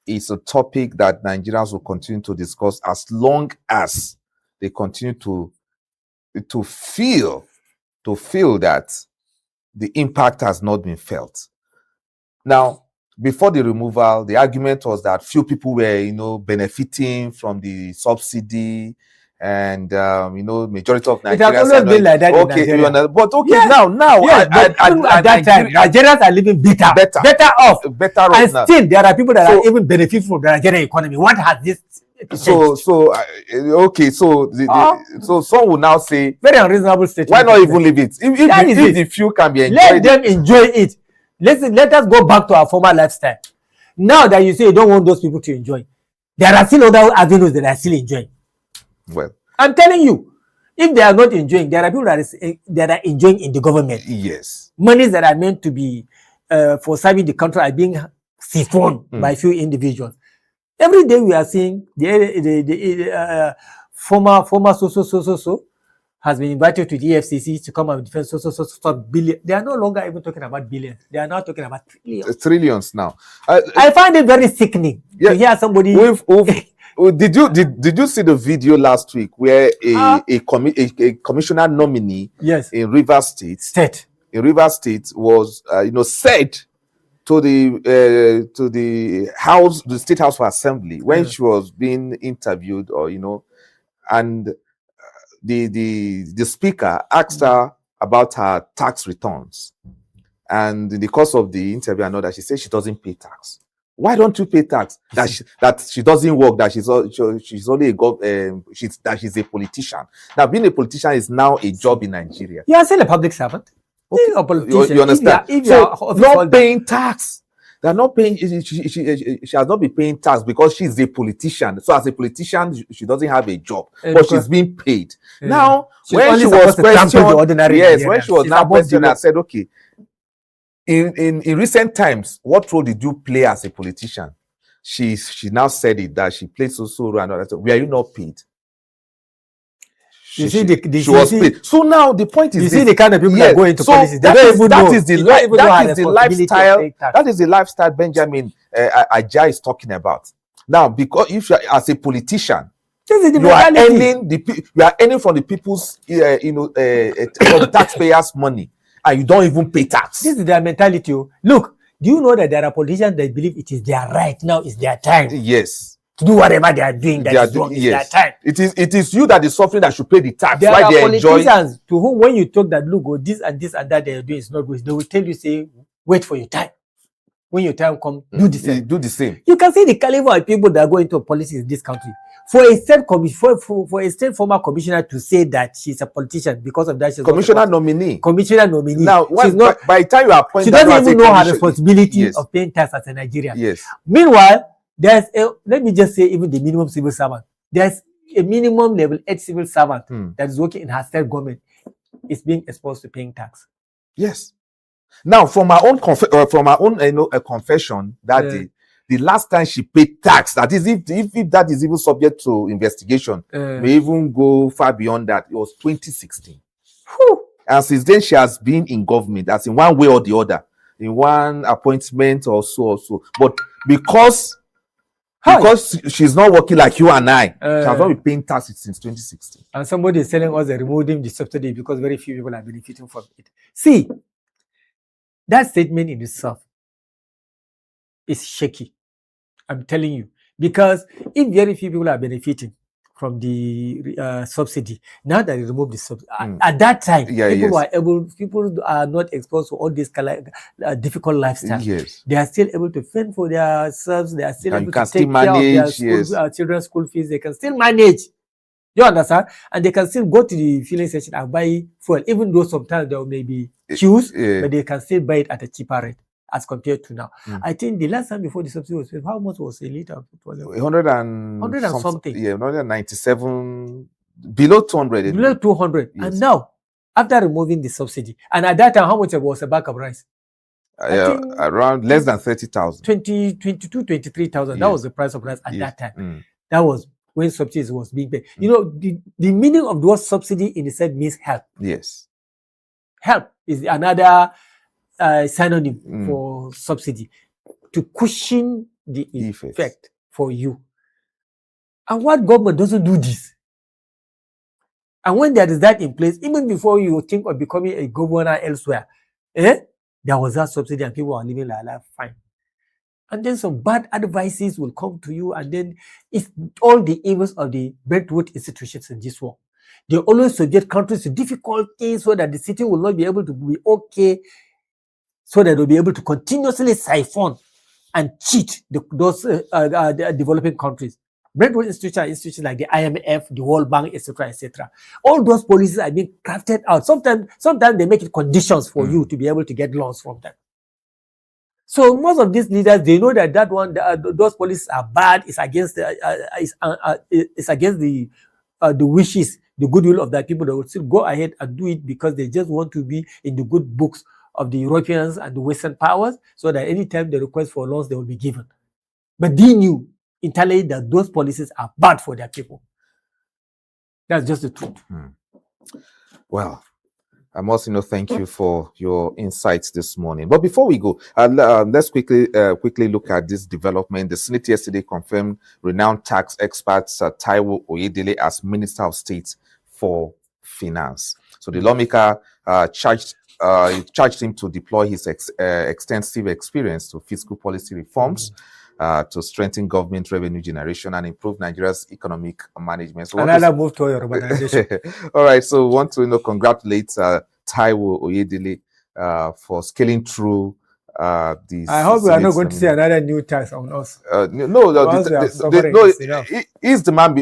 is a topic that Nigerians will continue to discuss as long as they continue to feel that the impact has not been felt. Now, before the removal, the argument was that few people were, benefiting from the subsidy, and majority of Nigerians. It has always been like that. Okay, but okay, yes. now, yes, at that time, Nigerians are living better off, and now. Still, there are people that are even benefiting from the Nigerian economy. What has this? So some will now say very unreasonable statement. Why not even leave it? If the few can be enjoyed, let them enjoy it. Let us go back to our former lifestyle. Now that you say you don't want those people to enjoy, there are still other avenues that are still enjoying. Well, I'm telling you, if they are not enjoying, there are people that are enjoying in the government. Yes, monies that are meant to be for serving the country are being siphoned by few individuals. Every day we are seeing the former so has been invited to the EFCC to come and defend so billion. They are no longer even talking about billions. They are now talking about trillions. Trillions now. I find it very sickening to hear somebody. Did you see the video last week where a commissioner nominee in Rivers State was said to the house, the State House of Assembly, when she was being interviewed, and the speaker asked her about her tax returns, and in the course of the interview, I know that she said she doesn't pay tax. Why don't you pay tax? That she doesn't work, that she's only that she's a politician. Now, being a politician is now a job in Nigeria. You are still a public servant. Okay. A politician. You understand? If so are not paying tax. They're not paying. She has not been paying tax because she's a politician. So as a politician, she doesn't have a job, but she's being paid. Now, when she was questioned, yes, when she was now questioned, I said, okay. In recent times, what role did you play as a politician? She now said it that she played so role and all that. Were you not paid? She was paid. So now the point is, you see the kind of people that go into policies. That is the lifestyle Benjamin Ajay is talking about. Now, because if you are as a politician, you are earning from the people's from the taxpayers' money, and you don't even pay tax. This is their mentality. Look, do you know that there are politicians that believe it is their right now, is their time? Yes. To do whatever they are doing that is wrong, yes. It's their time. It is you that is suffering that should pay the tax. There are politicians to whom when you talk that, look, this and that they are doing is not good, they will tell you, say, wait for your time. When your time comes, do the same. Do the same. You can see the caliber of people that go into politics in this country. For a state former commissioner to say that she's a politician because of that, she's commissioner nominee. Commissioner nominee. Now, by the time you appoint, she doesn't even know her responsibility of paying tax as a Nigerian. Yes. Meanwhile, let me just say, even the minimum civil servant. There's a minimum level 8 civil servant that is working in her state government is being exposed to paying tax. Yes. Now, from our own confession that the last time she paid tax, that is, if that is even subject to investigation, may even go far beyond that. It was 2016. And since then, she has been in government, as in one way or the other, in one appointment or so. But because she's not working like you and I, she has not been paying taxes since 2016. And somebody is telling us they're removing the subsidy because very few people are benefiting from it. See, that statement in itself is shaky. I'm telling you. Because if very few people are benefiting from the subsidy, now that they remove the subsidy, at that time, people are not exposed to all this difficult lifestyle. Yes. They are still able to fend for themselves. They are still able to take care of their children's school fees. They can still manage. You understand? And they can still go to the filling station and buy fuel, even though sometimes there may be queues, but they can still buy it at a cheaper rate as compared to now. I think the last time before the subsidy was paid, how much was a liter? 100 and something. Yeah, 197, below 200. Below 200. Yes. And now, after removing the subsidy, and at that time, how much was a bag of rice? Around less than 30,000. 22, 23,000. Yes. That was the price of rice at that time. That was when subsidies was being paid. You know, the meaning of the word subsidy in itself means help. Yes. Help is another synonym for subsidy, to cushion the effect for you. And what government doesn't do this? And when there is that in place, even before you think of becoming a governor elsewhere, there was that subsidy and people are living their life fine. And then some bad advices will come to you, and then it's all the evils of the Bretton institutions in this world. They always subject countries to difficulties so that the city will not be able to be okay, so that they'll be able to continuously siphon and cheat those developing countries. Bretton institutions like the IMF, the World Bank, etc., etc. All those policies are being crafted out. Sometimes they make it conditions for you to be able to get loans from them. So most of these leaders, they know that those policies are bad. It's against the wishes, the goodwill of that people that will still go ahead and do it because they just want to be in the good books of the Europeans and the Western powers, so that anytime they request for loans, they will be given. But they knew entirely that those policies are bad for their people. That's just the truth. Well, I must thank you for your insights this morning. But before we go, let's quickly look at this development. The Senate yesterday confirmed renowned tax expert Taiwo Oyedele as Minister of State for Finance. So the lawmaker charged him to deploy his extensive experience to fiscal policy reforms to strengthen government revenue generation and improve Nigeria's economic management. So move to your urbanization. All right, so we want to congratulate Taiwo Oyedele for scaling through the I hope we are not Senate going to see another new tax on us. Once we are suffering, it's enough. is the man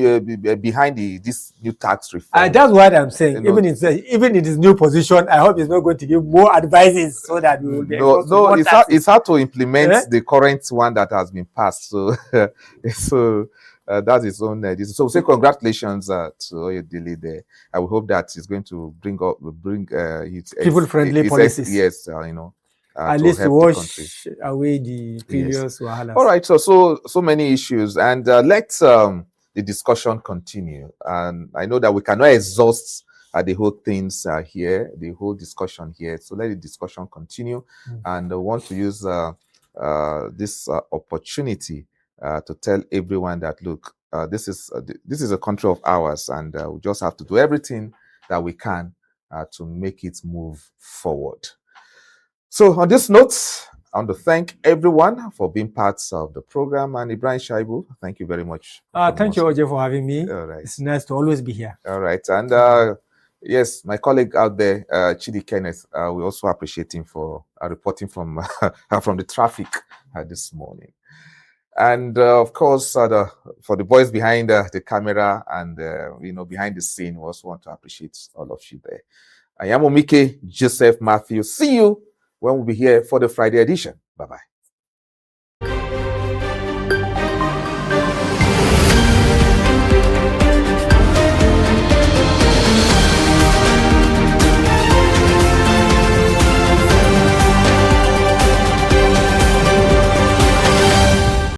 behind this new tax reform? That's what I'm saying. You know, Even in his new position, I hope he's not going to give more advices so that we will be exposed to more taxes. it's hard to implement the current one that has been passed. So, that's his own. So, say congratulations to Oyedele there. I will hope that he's going to bring his people-friendly policies. Yes, you know. At least to wash away the previous wahalas. All right, so many issues, and let's the discussion continue. And I know that we cannot exhaust the whole things here, the whole discussion here. So let the discussion continue, and I want to use this opportunity to tell everyone that look, this is a country of ours, and we just have to do everything that we can to make it move forward. So on this note, I want to thank everyone for being parts of the program. And Ibrahim Shaibu, thank you very much. Thank you, OJ, for having me. All right. It's nice to always be here. All right. And yes, my colleague out there, Chidi Kenneth, we also appreciate him for reporting from the traffic this morning. And of course, for the boys behind the camera and behind the scene, we also want to appreciate all of you there. I am Omike Joseph Matthew. See you when we'll be here for the Friday edition. Bye-bye.